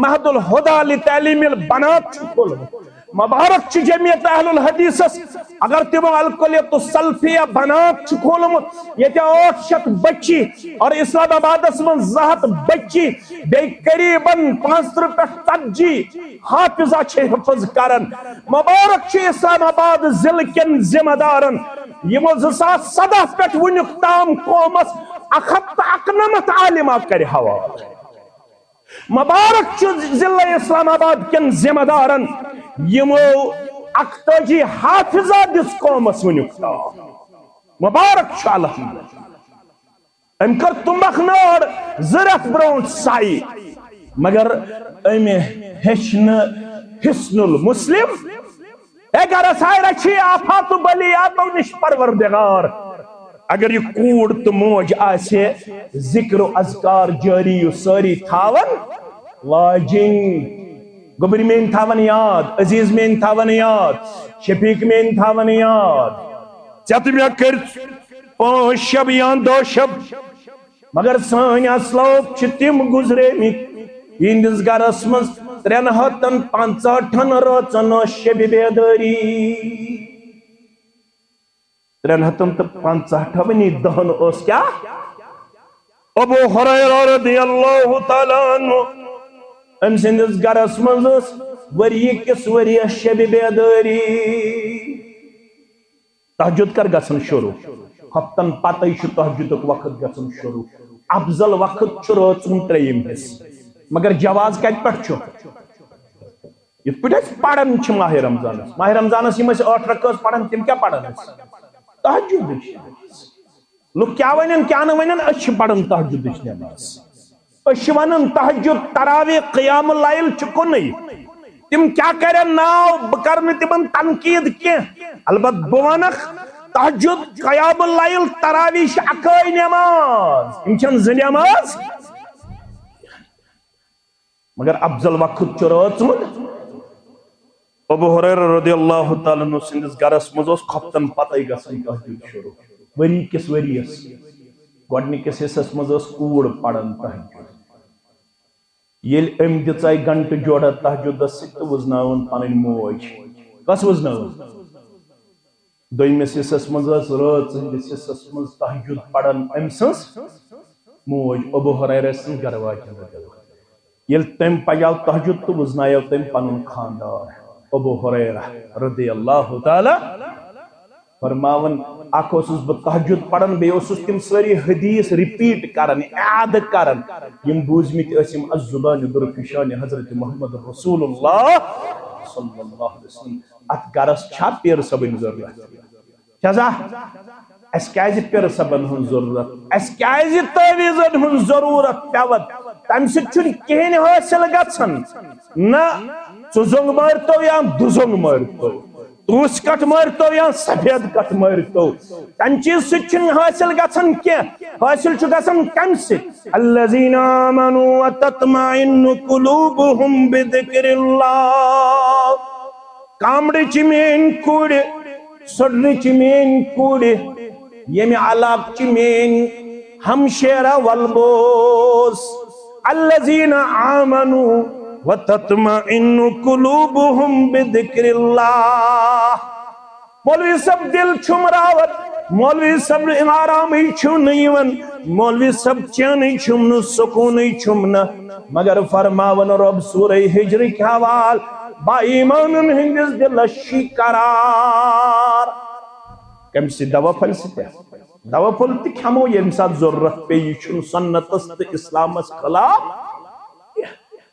مہد الہدا لتعلیم البنات چھ کھولمت مبارک چھ جمعیت اہل الحدیث اگر تمو الکلیت السلفیہ بنات چھ کھولمت یہ 800 بچی اور اسلام آباد من 200 بچی بے قریباً 50 حافظہ چھ حفظ کرن مبارک چھ اسلام آباد ضلع کن ذمہ دارن یمو 2017 پہ ونیک تام قومس 191 عالمہ کر حوالہ مبارک چھ ضلع اسلام آباد کن ذمہ دارن یمو 41 حافظہ دس قومس ونیک تام مبارک چھ الحمدللہ ام کر تمبخ نار زرت برونٹ سائی مگر ام ہچن حسن المسلم اگر سائر اچھی آفات بلیاتو نش پروردگار اگر یہ کوڑ تو موج آسے ذکر و اذکار جاری و ساری تھاون واجنگ گبری میں تھاون یاد عزیز میں تھاون یاد شفیق میں تھاون یاد چت میں کر 5 شب یا 2 شب مگر سان اسلوب چتم گزرے می ہندس گرس مز 365 روزن شب بیداری 365 ونی دہن اس کیا ابو ہریرہ رضی اللہ تعالیٰ عنہ ام سندس گرس مز وری کس وری شب بیداری تہجد کر گژھن شروع ہفتن پتہ تہجد وقت گژھن شروع افضل وقت چھ رٲژ 3 مگر جواز کت پہ یہ پہ پڑھن ماہ رمضانس یم 8 رکعت پڑھن تم کیا پڑھن تہجد لوگ کیا ونن کیا نہ ونن اچھ پڑھن تہجد نماز اچھ ونن تہجد تراویح قیام اللیل چکن تم کیا کرن ناو بکرن تمن تنقید کی البت بونخ تہجد قیام اللیل تراویح اکائی نماز انچن نماز مگر افضل وقت چھ ابو ہریرہ رضی اللہ تعالیٰ عنہ سندس گرس مز خفتن پتہ گژھن تہجد شروع وری کس وریس گۄڈنِکِس حصس مز کوڑ پران تہجد یل ام دژے گھنٹہ جوڑا تہجدس ست وزناون پنن موج کس وزناون دویمس حصس مز رات ہندس حصس مز تہجد پران ام سنس موج ابو ہریرہ سن گھر واجن یل تم پجاو تہجد تو وزنایو تم پنن خاندار ابو ہریرہ رضی اللہ تعالی فرماون اکھ اوسس بہ تہجد پران بے اوسس تم ساری حدیث ریپیٹ کران اعاد کران یم بوزمت اسم الزبان درفشان حضرت محمد رسول اللہ صلی اللہ علیہ وسلم ات گرس چھا پیر صبن ضرورت چزا اس کیاز پیر صبن ہن ضرورت اس کیاز تعویذن ہن ضرورت پیوت تم سچ کہین حاصل گژھن نہ ژٕ زنگ مارتو یا دُزنگ مارتو توس کٹ مارتو یا سفید کٹ مارتو تن چیز سچن حاصل گژھن کیا حاصل چھ گژھن کم سے الذین آمنوا وتطمئن قلوبهم بذکر اللہ کامڑ چھ مین کوڑ سڑر چھ مین کوڑ یمی علاق چھ مین ہمشیرہ والبوس الذین آمنوا وتطمئن قلوبهم بذکر اللہ مولوی سب دل چھمراوت مولوی سب آرامی چھنیون مولوی سب چینی چھمن سکونی چھمن مگر فرماون رب سورہ ہجر کی حوال با ایمانن ہندس دل قرار کم سی دوا پھل سکتے دوا پھل تک ہمو یہ انسان ضرورت پہ یہ چھن سنت است اسلام اس خلاف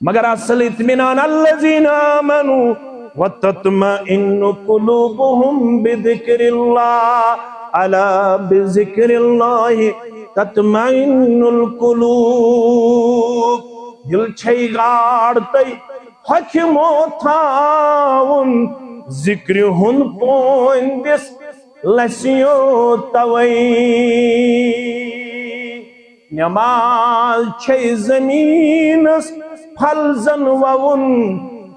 مگر اصل اطمینان الذین آمنوا وتطمئن قلوبهم بذکر اللہ الا بذکر اللہ تطمئن القلوب دل چھئی گاڑتے حکمو تھاون ذکر ہن پوندس لسیو توئی نماز چھئی زمینس پھل زن وون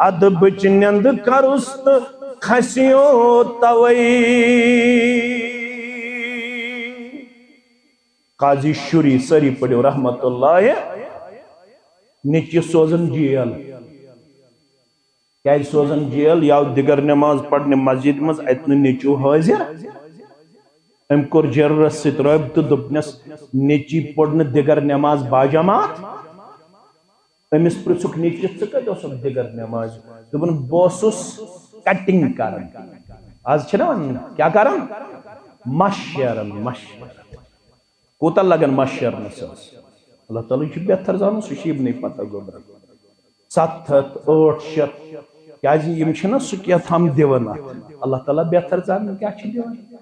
ادب چنند کرست خسیو توئی قاضی شری سری پڑھو رحمت اللہ نیچی سوزن جیل کیا سوزن جیل یا دیگر نماز پڑھنے مسجد مز اتنے نیچو حاضر ام کور جرس ست رابطہ دپنس نیچی پڑھنے دیگر نماز باجماعت امس پرچک نیچی ثقت اوسک دیگر نماز دپن بوسس کٹنگ کرن آج چھنا کیا کرن مشرن کوتا لگن مشرن اللہ تعالیٰ چھ بہتر زانو سشیب نہیں پتہ گوبر 700-800 کیا جی یم چھنا سکیت ہم دیونا اللہ تعالیٰ بہتر زانو کیا چھ دیونا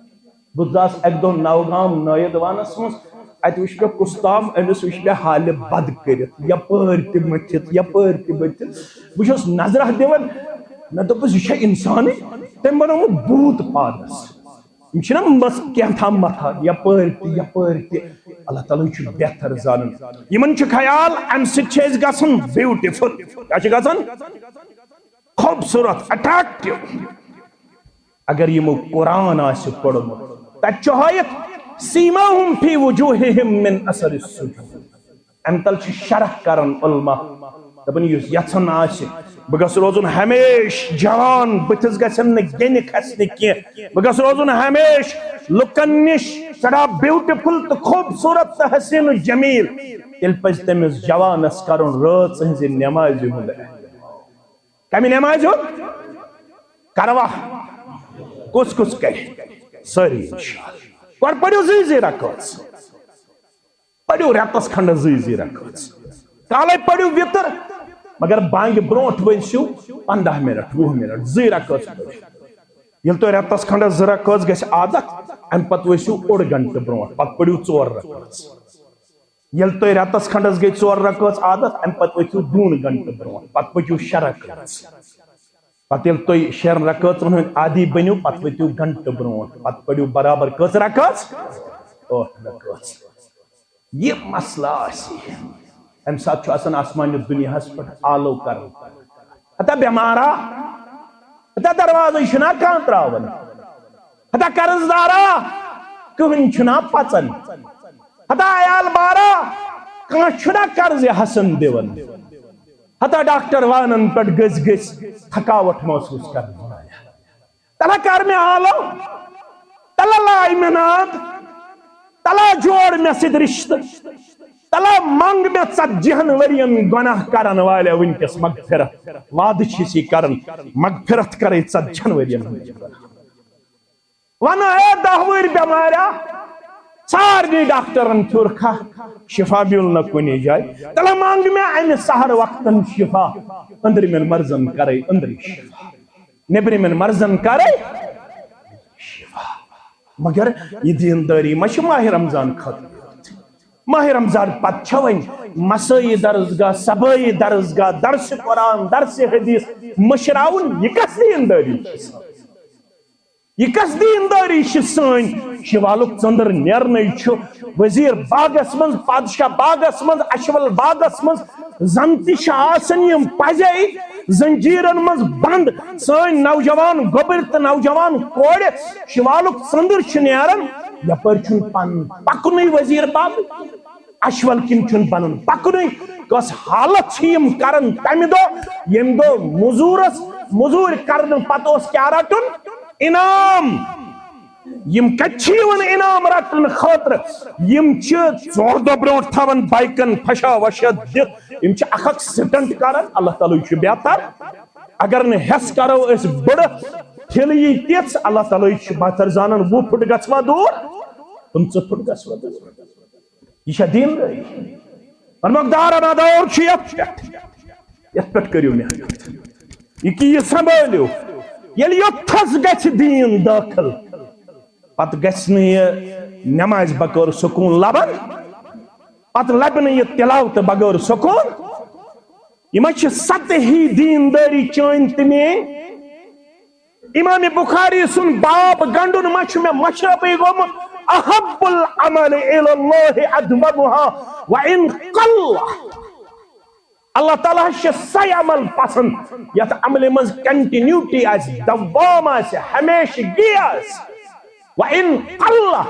بداس ایک دو نوگام نوید وانس مس ات وش پہ کستام امس وش پہ حال بد کرت یپر تہ متھت یپر تہ بتھت بہس نظرہ دیون نہ دپس یہ انسان تم بنو بوت پانس یم چھنا بس کیا تھا متھا یپر تہ اللہ تعالیٰ چھ بہتر زانن یمن چھ خیال ام سچ چھ گژھن بیوٹیفل کیا چھ گژھن خوبصورت اٹریکٹیو اگر یمو قرآن آس پڑھمت تت چھ ہایت سیماہم فی وجوہہم من اثر السجود ام تل چھ شرح کرن علماء دپن یس یژھن آس بہ گژھٕ روزُن ہمیش جوان بتھس گژھن نہ گنہ کھسنہ کی بہ گژھٕ روزُن ہمیش لکن نش سڑا بیوٹیفل تو خوبصورت تو حسین و جمیل تیل پز تمس جوانس کرن رات ہنز نماز ہند کمی نماز ہو کروا کس کس کرے ساری اور پڑھو زی رکھوس پڑھو رتس کھنڈ زی رکھوس کالے پڑھو وطر مگر بانگ برونٹ ونسو 15 منٹ 20 منٹ زی رکھوس یل تو رتس کھنڈ زی رکھوس گژھِ عادت ام پت ورسو اوڑ گھنٹہ برونٹ پت پڑھو 4 رکھوس یل تو رتس کھنڈس گئی 4 رکھوس عادت ام پت ورسو 2 گھنٹہ برونٹ پت پڑھو 6 رکھوس پت یل تو 6 رکھوسن ہند عادی بنو پت ورسو گھنٹہ برونٹ پت پڑھو برابر کس رکھوس 8 رکھوس یہ مسئلہ آسی ام سات چھو آسان آسمان دنیا پہ آلو کر ہتا بیمارا ہتا دروازہ چھنا کان تراون ہتا قرض دارا کہن چھنا پچن ہتا عیال بارا کان چھنا قرض حسن دیون ہتا ڈاکٹر وانن پٹ گز گز تھکاوٹ محسوس کر تلا کر میں آلو تلا لائی منات تلا جوڑ میں سید رشتہ تلا منگ میں 40 ورین گناہ کرن والے ونکس مغفرت وعد چھسی کرن مغفرت کرے 40 ورین وانا اے 10 ور بیمارا سارنی ڈاکٹرن تھرکھا شفا بیل نہ کنی جائے تلا مانگ میں این سہر وقتن شفا اندر من مرزن کرے اندر شفا نبری من مرزن کرے شفا مگر یہ دینداری مش ماہ رمضان ختم ماہ رمضان پت چھوین مسائی درسگاہ سبائی درسگاہ درس قرآن درس حدیث مشراون یہ کس دینداری یہ کس دینداری سن شوالک ژندر نیرنے وزیر باغس من بادشاہ باغس من اشول باغس من زن تم پزے زنجیرن من بند سن نوجوان گوبر تو نوجوان کوڑ شوالک ژندر نیران یپر پن پکن وزیر باغ اشول کن پن پکن کس حالت کرن تمہ دہ یم دہ مزور کرن پتہ کیا رٹن انعام یم کچھیون انعام رٹن خاطر یم ژور دہ برو تھون بائکن پھشا وشا دت یم اخ سٹنٹ کران اللہ تعالیٰ چھ بہتر اگر نہ ہس کرو اس بڑ ٹھل یہ تیس اللہ تعالیٰ چھ بہتر زانن 20 فٹ گژھوا دور 50 فٹ گژھوا دور یہ دین رہی مقدار دور یت پہ کرو محنت یہ سنبھالو یل یوتھس گژھِ دین داخل پتہ گژھِ نہٕ یہ نماز بغیر سکون لبن پتہ لبہِ نہٕ یہ تلاوت بغیر سکون یہ چھ سطحی دینداری چٲنۍ تہٕ میٛٲنۍ امام بخاری سن باب گنڈن ما چھ مےٚ مشربے گوٚمُت احب العمل الى الله ادومها وان قل اللہ تعالیٰ سہ عمل پسند یت عمل مز کنٹینیوٹی آس دوام آس ہمیشگی آس وَإِن قَلَّ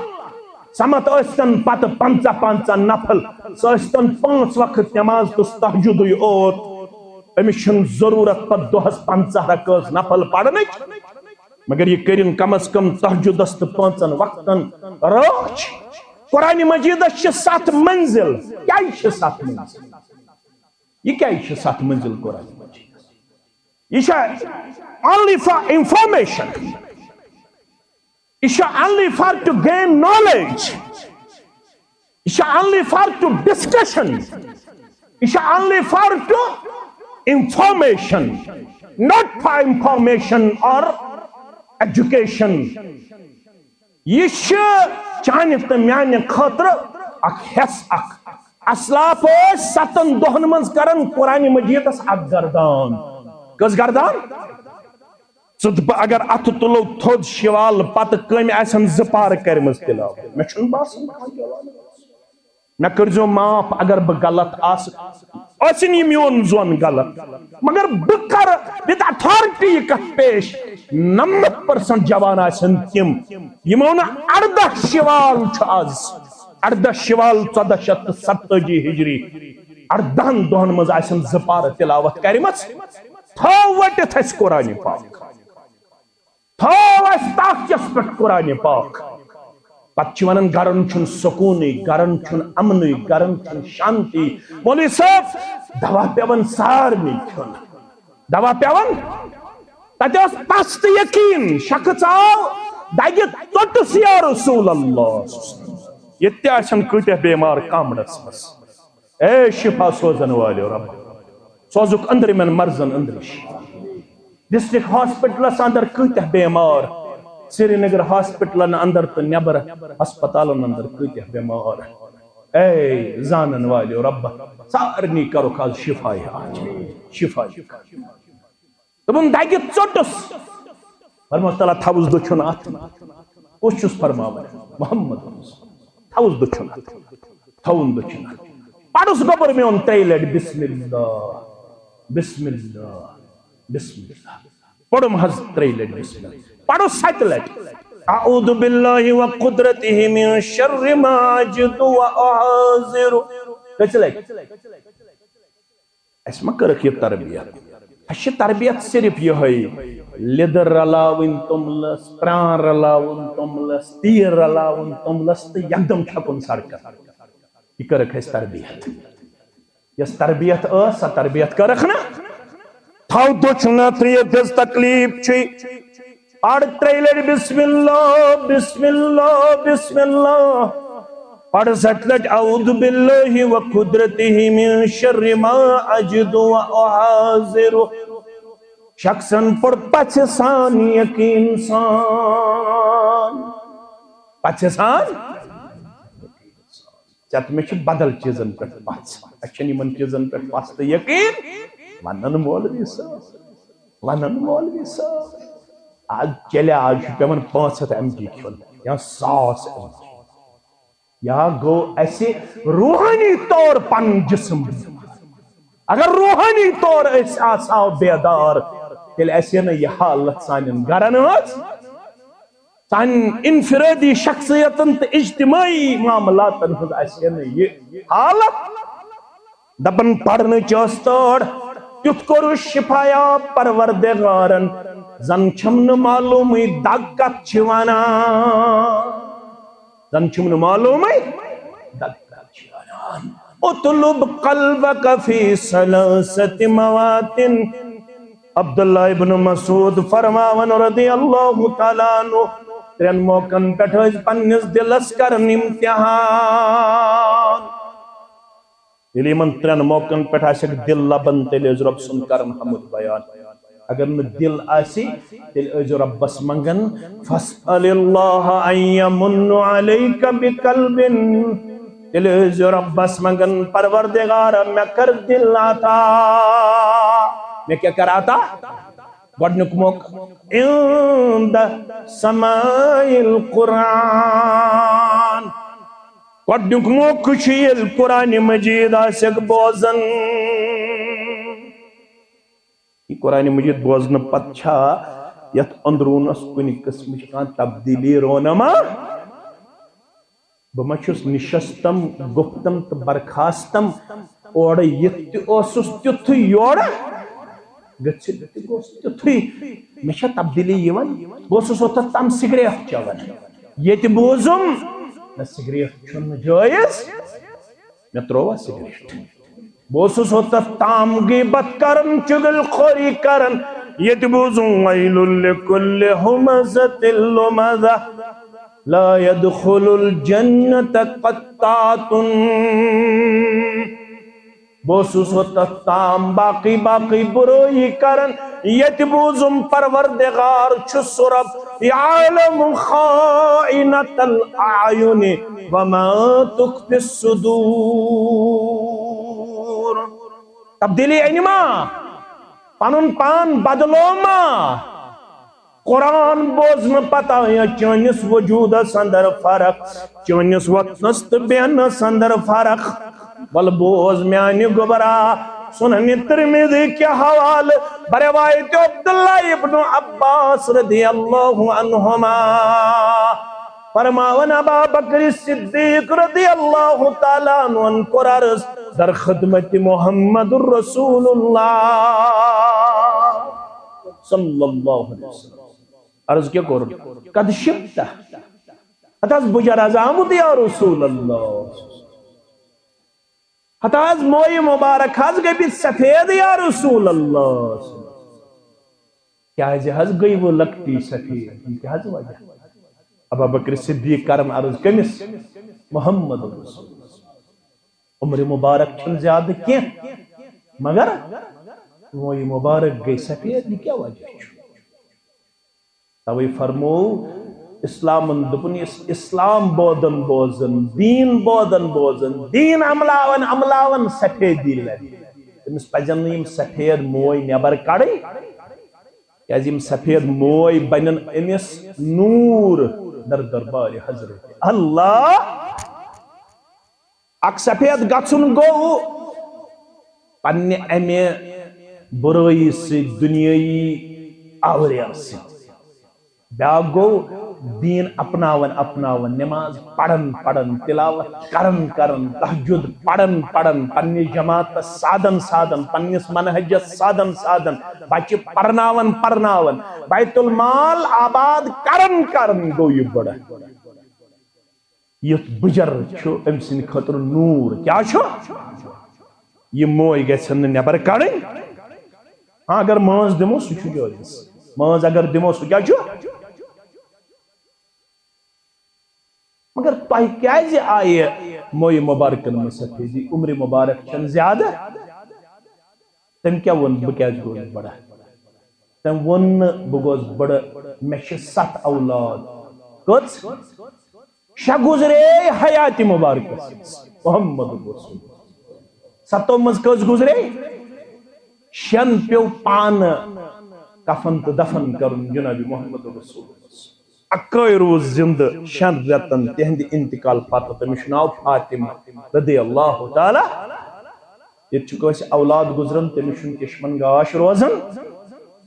سمت ٲسۍتن پتہ 50 نفل سہ ٲسۍتن 5 وقت نماز تو تہجدٕے اوت أمِس چھنہٕ ضروٗرت پتہٕ دۄہس 50 رکعت نفل پرنٕچ مگر یہ کرن کم از کم تہجدس تو 5 وقتن رٲچھ قرآن مجیدس چھ 7 منزل کیا چھ 7 منزل یہ کیا ہے 7 منزل قرآن مجید یہ only for information یہ only for to gain knowledge یہ only for to discussion یہ only for to information not for information or education یہ چانہ تو میانہ خاطر اخ حس اخ اسلاف 7 دہن من کرن قرآن مجیدس اخ گردان کس گردان اگر اتھ تلو تھود شوال پتہ کم آسن 2 پار کرمز تلاوت مے چھن باسان مے کرزو معاف اگر بہ غلط آسن یہ میون زون غلط مگر بہ کر وتھ اتھارٹی کت پیش 90% جوان آسن تم یمو نا 18 شوال چھ آز 18 شوال 1470 ہجری 18 دہن مز آسن 2 پار تلاوت کرمز تھو وٹت اس قرآن پاک تھو اس تاکس پہ قرآن پاک پتہ ونان گرن چھن سکونی گرن چھن امنی گرن چھن شانتی مولوی صاحب دوا پیون سارنی کھن دوا پیون تتہ پست یقین شخص آو دگہ توٹس یا رسول اللہ یہ آسن کتہ بیمار کامڑس مس اے شفا سوزن والو رب سوزک اندر من مرزن اندرش ڈسٹرکٹ ہاسپٹلس اندر کتہ بیمار سری نگر ہاسپٹلن اندر تو نبر ہسپتالن اندر کتہ بیمار اے زانن والو رب سارنی کرو آج شفا آج شفا دپن دگہ ژوٹس فرمو تعالیٰ تھوس دچھن ات کس چھس فرماون محمد تھوس دچھن ات تھون دچھن ات پڑھس گوبر میون 3 لٹ بسم اللہ بسم اللہ بسم اللہ پڑھم حض 3 لٹ بسم اللہ پڑھو 7 لٹ اعوذ باللہ وقدرتہ من شر ما اجد واحاذر کس لٹ اس مکرک یہ تربیت اچھا تربیت صرف یہ ہے لیدر رلاون تملس پران رلاون تملس تیر رلاون تملس تو یکدم چھپن سڑک یہ کرک ہے تربیت یس تربیت سا تربیت کرک نا تھو دچھنا تریت دس تکلیف چھ پڑھ 3 لٹ بسم اللہ بسم اللہ بسم اللہ پڑھ 7 لٹ اعوذ باللہ وقدرتہ من شر ما اجد واحاذر شخصن پڑھ پچھ سان یقین سان پچھ سان چت میں چھ بدل چیزن پر پچھ اچھنی من چیزن پر پچھ یقین ونن مولوی صاحب آج چلے آج پیون 500 mg کھیون یا 100 mg یا گو ایسے روحانی طور پن جسم اگر روحانی طور اس آساو بیدار تیل ایسے نا یہ حالت سانن گرن سان انفرادی شخصیتن تو اجتماعی معاملاتن ہز ایسے نا یہ حالت دبن پڑھن چوستوڑ تیت کرو شفایا پروردگارن زن چھمن معلومی دگت چھوانا زن چھمن معلومی دگت چھوانا اطلب قلبک فی سلاست مواتن عبداللہ ابن مسعود فرماون رضی اللہ تعالیٰ عنہ ترین موقعن پٹھوز پنیس دلس کرن امتحان یلی من ترین موقعن پٹھا سک دل لبن تیل رب سن کرن حمد بیان اگر نہ دل آسی تیل رب بس منگن فاسأل اللہ ان یمن علیک بقلب تیل رب بس منگن پروردگار میں کر دل آتا میں کیا کر آتا گوڑنک موک عند سماع القرآن گوڑنک موک کچھیل قرآن مجید آسک بوزن یہ قرآن مجید بوزن پتچھا یت اندرون اس کنی قسم شکان تبدیلی رونما بما چھس نشستم گفتم تو برخاستم اوڑ یت اوسس تیتھ یوڑ گچھ تیتھ مشا تبدیلی یون بوسس ہوتا تم سگریٹ چون یت بوزم نہ سگریٹ چھن جائز میں تروہ سگریٹ بوسس ہوتا تام غیبت کرن چگل خوری کرن یت بوزم ویل لکل ہمزت اللمزہ لا يدخل الجنة قطات بوسوس ہوتا تام باقی بروئی کرن یتبوزم پروردگار چھس رب یعلم خائنة الأعین وما تخفی الصدور تبدیلی اینما پانن پان بدلو ما قرآن بوزن پتہ یا چونس وجود سندر فرق چونس وطنس بین سندر فرق بل بوز میانی گبرا سنن ترمذی کے حوال بروایت عبداللہ ابن عباس رضی اللہ عنہما فرماون ابا بکر صدیق رضی اللہ تعالیٰ عنہ قرارس در خدمت محمد الرسول اللہ صلی اللہ علیہ وسلم عرض کیا کرو قد شبتا حتاز بجر ازامد یا رسول اللہ حتاز موئی مبارک حض گئی بھی سفید یا رسول اللہ کیا ہے حض گئی وہ لگتی سفید کیا حض وجہ ابا بکر صدیق کرم عرض کمس محمد رسول اللہ عمر مبارک چھن زیادہ کیا مگر موئی مبارک گئی سفید کیا وجہ چھو توی فرمو اسلام اسلام بودن بوزن دین عملاون سفیدی لگی تمس پجن یم سفید موئی نیبر کڑی کیازیم سفید موئی بنن امس نور در دربار حضرت اللہ اک سفید گھن گو پنہ امہ برائی سے دنیای آوریر سے بیاق گو دین اپناون نماز پڑھن تلاوت کرن تہجد پڑھن پنی جماعت سادن پنیس منہجس سادن بچہ پرناون بیت المال آباد کرن گو یہ بڑا یہ بجر چھو ام سن خطر نور کیا چھو یہ موئی گھن نبر کڑن ہاں اگر ماز دمو سہ چھو جائز ماز اگر دمو سہ کیا چھو مگر تہ کیازِ آئے موئی مبارکن میں سفیدی عمر مبارک چھن زیادہ تم کیا ون بہ کیاز گوس بڑا تم ون بہ گوس بڑا مے چھ 7 اولاد کچھ شہ گزرے حیات مبارک محمد رسول 7 مز کچھ گزرے شن پیو پان کفن تو دفن کرن جناب محمد رسول اللہ اکوئی روز زندہ 6 رتن تہند انتقال پتہ تمس ناو فاطمہ رضی اللہ تعالی یہ چکوس اولاد گزرن تمس چشمن گاش روزن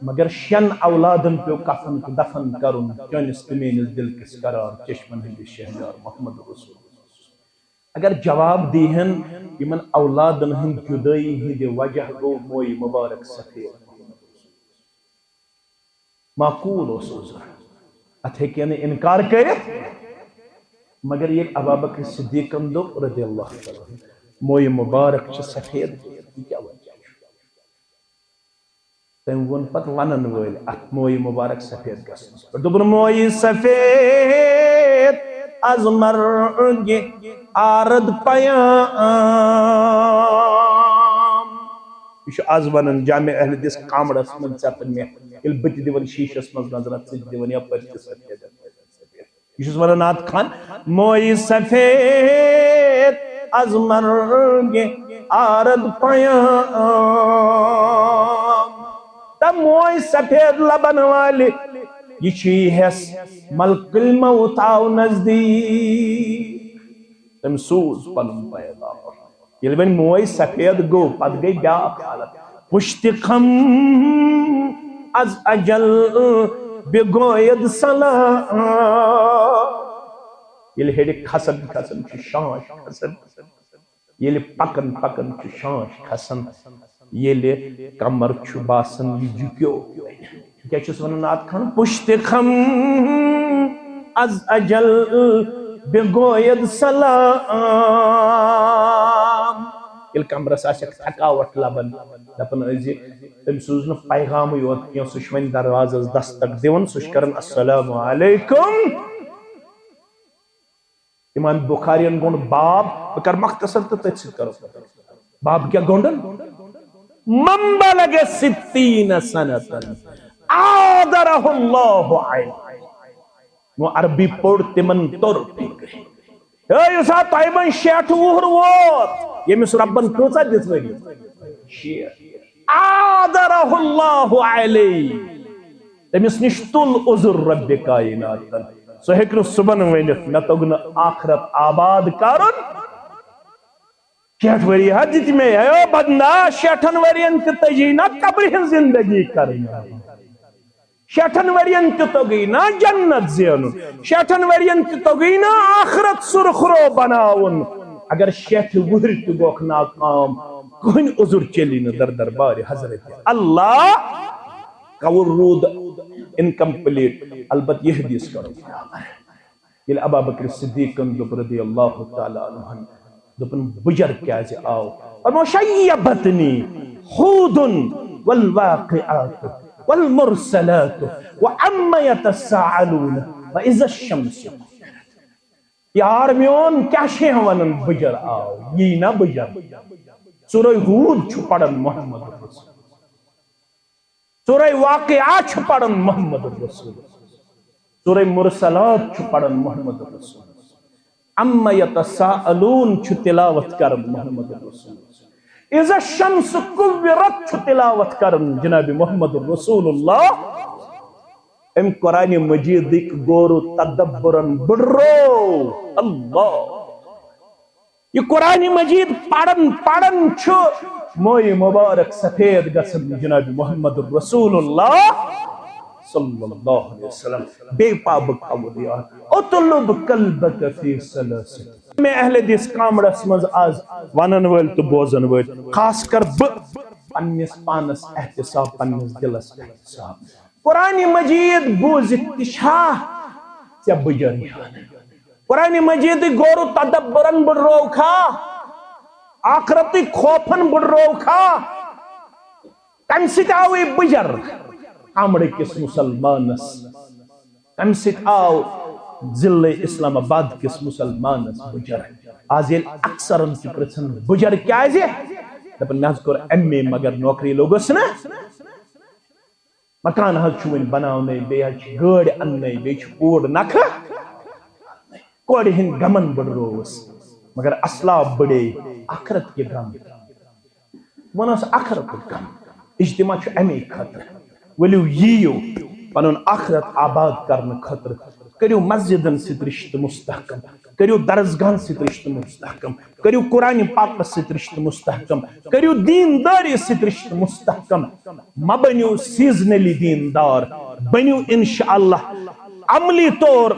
مگر 6 اولادن پیو کفن تو دفن کرن چونس تمینس دل کس قرار چشمن ہند شہریار محمد رسول اللہ اگر جواب دیہن یمن اولادن ہند جدائی ہند وجہ گو موئی مبارک سفید معقول عذر ات ہیکن انکار کرت مگر یہ ابوبکر صدیق رضی اللہ تعالی موئی مبارک چھ سفید کیا وجہ تم ون پت ونن ول ات موئی مبارک سفید گژھنس دوپن موئی سفید از مرگ آرد پیام یہ از ونن جامع اہل حدیث کامڑس من ژپن مے یل بت دیون شیشس من نظرت ژ دیون یپر سفید یہ ونان نعت خان موئی سفید از مرگ آرد پیام تم موئی سفید لبن والی یہ چیز ملک الموت آو نزدیک تم سوز پنم پیدا یل بن موئی سفید گو پت گئی بیاق حالت پشت خم از اجل بگوید سلام یل ہیڈ کھسن کھسن چھ شانش کھسن یل پکن پکن چھ شانش کھسن یل کمر چھ باسن یہ جکیو کیا چھس ونان نعت خان پشت خم از اجل بگوید سلام یل کمرس آسک تھکاوٹ لبن دپن ازی تم سوزن پیغام یوت کی سہ ون دروازس دستک دون سہ کرن السلام علیکم امام بخارین گون باب بکر مختصر تو تجھ سے کرو باب کیا گونڈن من بلغ 60 سنتن آدرہ اللہ علیہ وہ عربی پوڑ تمن طور پھر اے یسا طائبن 60 وہر ووت یمس ربن کۭژاہ دِژ ؤری 60 آدرہ اللہ علیہ تمس نش تل عذر رب کائنات سہ ہیکہ نہٕ صبحن ؤنِتھ مےٚ توٚگ نہٕ آخرت آباد کرُن 60 ؤری حد دِتۍ مےٚ اے بدنا 60 ؤرین تہِ تجی نا قبرِ ہٕنٛز زندگی کرٕنۍ 60 ؤرین تہِ توٚگٕے نا جنت زینُن 60 ؤرین تہِ توٚگٕے نا آخرت سُرخرو بناوُن اگر 60 وُہٕرۍ تہِ گوکھ ناکام کٕہٕنۍ عذر چلی نہٕ در دربارِ حضرت اللہ قول روٗد انکمپلیٹ البتہ یہ حدیث کرو یل ابوبکر صدیقن دوٚپ رضی اللہ تعالیٰ عنہ دوٚپُن بجر کیازِ آو اور شیبتنی ہود والواقعات والمرسلات وعما يتساءلون واذا الشمس یار میون کیا چھے ونن بجر آو یہ نہ بجر سورہ ہود چھ پڑھن محمد رسول سورہ واقعات چھ پڑھن محمد رسول سورہ مرسلات چھ پڑھن محمد رسول اما يتساءلون چھ تلاوت کرن محمد رسول اذا الشمس كورت چھ تلاوت کرن جناب محمد رسول اللہ ام قرآن مجید گورو تدبرن بڑھرو اللہ یہ قرآن مجید پڑھن چھ موئی مبارک سفید گسن جناب محمد رسول اللہ صلی اللہ علیہ وسلم بے پابک اولیاء اطلب قلبک فی سلاسل میں اہل حدیث کامڑس مز آز ونن ول تو بوزن ول خاص کر پنس پانس احتساب پنس دلس احتساب قرآن مجید بوزت تشا ژے بجر قرآن مجید گورو تدبرن بڑھرو کھا آخرتی خوفن بڑھرو کھا کم سٹ آوی بجر کامڑ کس مسلمانس کم سٹ آو ضلع اسلام آباد کس مسلمانس بجر آج یہ اکثر ان کی پرسن بجر کیا ہے دپن میں کور ایم اے مگر نوکری لوگس نا مکان حل چون بناونے بے حل گاڑ اننے بے پور نکھ کوڑ ہن گمن بڑھ روس مگر اسلاب بڑے آخرت کے غم ونس آخرت کے غم اجتماع چھ امی خطر ولو ییو پنن آخرت آباد کرنے خطر کریو مسجدن ست رشتہ مستحکم کریو درسگاہن ست رشتہ مستحکم کریو قرآن پاک ست رشتہ مستحکم کریو دینداری ست رشتہ مستحکم مبنیو سیزنلی دیندار بنیو انشاءاللہ عملی طور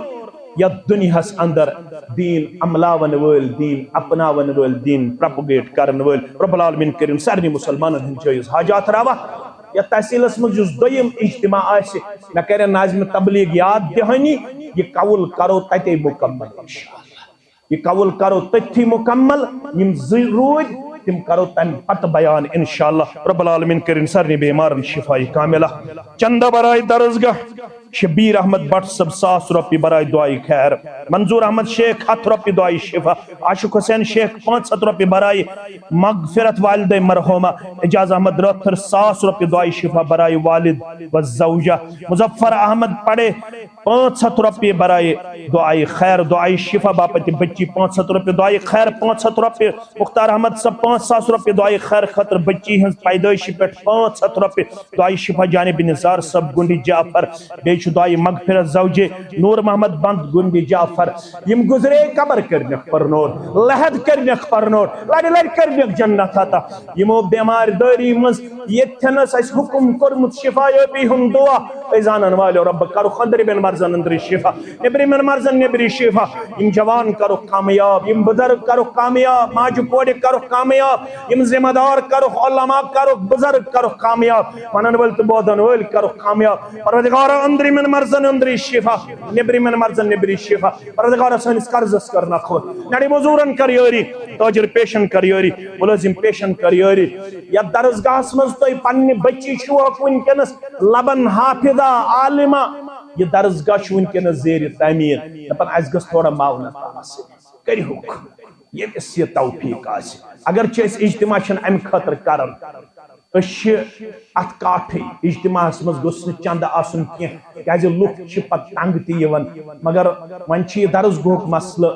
یا دنیا اندر دین عملاون ول دین اپناون ول دین پروپگیٹ کرن ول رب العالمین کریم سارنی مسلمانن ہند جائز حاجات روا یا تحصیلس مز جس دویم اجتماع آسہ مے کرے ناظم تبلیغ یاد دہانی یہ قول کرو تتے مکمل انشاءاللہ یہ قول کرو تتھی مکمل یم ضرور تم کرو تم پت بیان انشاءاللہ رب العالمین کریم سارنی بیمارن شفائی کاملہ چندہ برائے درسگاہ شبیر احمد بٹ صاحب 100 روپیہ برائے دعائی خیر منظور احمد شیخ 100 روپیہ دعائی شفا عاشق حسین شیخ 500 روپیہ برائے مغفرت والد مرحومہ اجاز احمد رتھر 100 روپیہ دعائی شفا برائے والد و زوجہ مظفر احمد پڑے 500 روپیہ برائے دعائی خیر دعائی شفا باپت بچی 500 روپیہ دعائی خیر 500 روپیہ مختار احمد صاحب 500 روپیہ دعائی خیر خطر بچی ہنس پیدائشی پہ 500 روپیہ دعائی شفا جانب نثار صاحب گنڈی جعفر بیچ دعائی مغفرت زوجے نور محمد بند گنڈی جعفر یم گزرے قبر کرنک پر نور لحد کرنک پر نور لڑ لڑ کرنک جنت آتا یمو بیمار داری مز یتنس اس حکم کرمت شفا یابی ہم دعا ایزانن والے رب کرو خندر بن مرزن اندری شفا نبری من مرزن نبری شفا یم جوان کرو کامیاب یم بزرگ کرو کامیاب ماجو کوڑے کرو کامیاب یم ذمہ دار کرو علماء کرو بزرگ کرو کامیاب منن ول تو بودن ول کرو کامیاب پروردگار اندری من مرزن اندری شفا نبری من مرزن نبری شفا پروردگار سانس قرضس کرنا خود نڑی مزورن کریوری تاجر پیشن کریوری ملازم پیشن کریوری یا درسگاہ مز تو پنہ بچی شوق ونکس لبن حافظہ عالمہ یہ درسگاہ ونکس زیر تعمیر دپان اس گژھ تھوڑا معاونت کریوک یمس یہ توفیق آس اگرچہ اس اجتماع ام خاطر کران ات کاٹھے اجتماع مز گوس چند آسن کی لوک پتہ تنگ تیون مگر ون یہ درسگاہ مسئلہ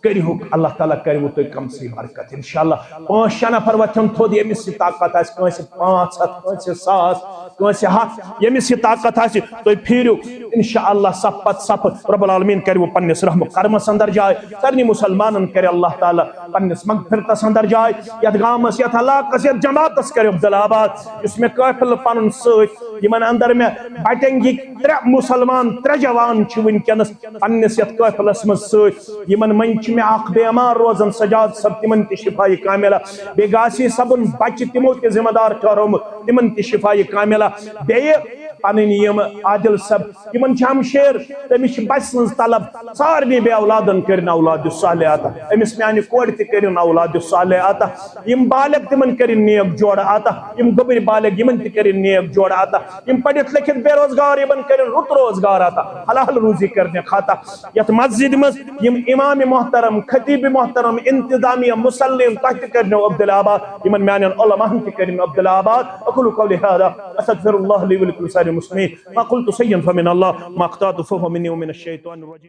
کریوک اللہ تعالیٰ کرو تھی کم سی برکت انشاءاللہ 5-6 نفر وتھن تھود یمس یہ طاقت آس کنس 500 کنس 100 کنس 100 یمس یہ طاقت آس تھی پھیرو انشاءاللہ صف پت صف رب العالمین کرو پنس رحم کرمس اندر جائے سارنی مسلمانن کرے اللہ تعالیٰ پنس مغفرتس اندر جائے یت گامس یت علاقس یت جماعتس کرے عبدالآباد اس میں قافل پنن ست یمن اندر میں بٹنگی 3 مسلمان 3 جوان ونکس پنس یت قافلس مز ست یمن من میں اخ بیمار روزن سجاد سب تمن تی شفائی کاملہ بے گاسی سبن بچ تمو تی ذمہ دار ٹھہروم تمن تی شفائی کاملہ بیہ پنن یم عادل سب یمن ہمشیر تمس بچ سن طلب سارنی بے اولادن کرن اولاد صالح عطا امس میانہ کور تی کرن اولاد صالح عطا یم بالغ تمن کرن نیک جوڑ عطا یم گبر بالغ یمن تی کرن نیک جوڑ عطا یم پڑھت لکھت بے روزگار یمن کرن رت روزگار عطا حلال روزی کرنے خاطا یت مسجد مز یم امام محترم خطیب محترم انتظامیہ مسلم تحت کرنو عبدالآباد یمن میانن علماء تی کرن عبدالآباد اقول قولی هذا استغفر الله لي ولكم سائر المسلمين ما قلت سيئا فمن الله ما اخطأت فهو مني ومن الشيطان الرجيم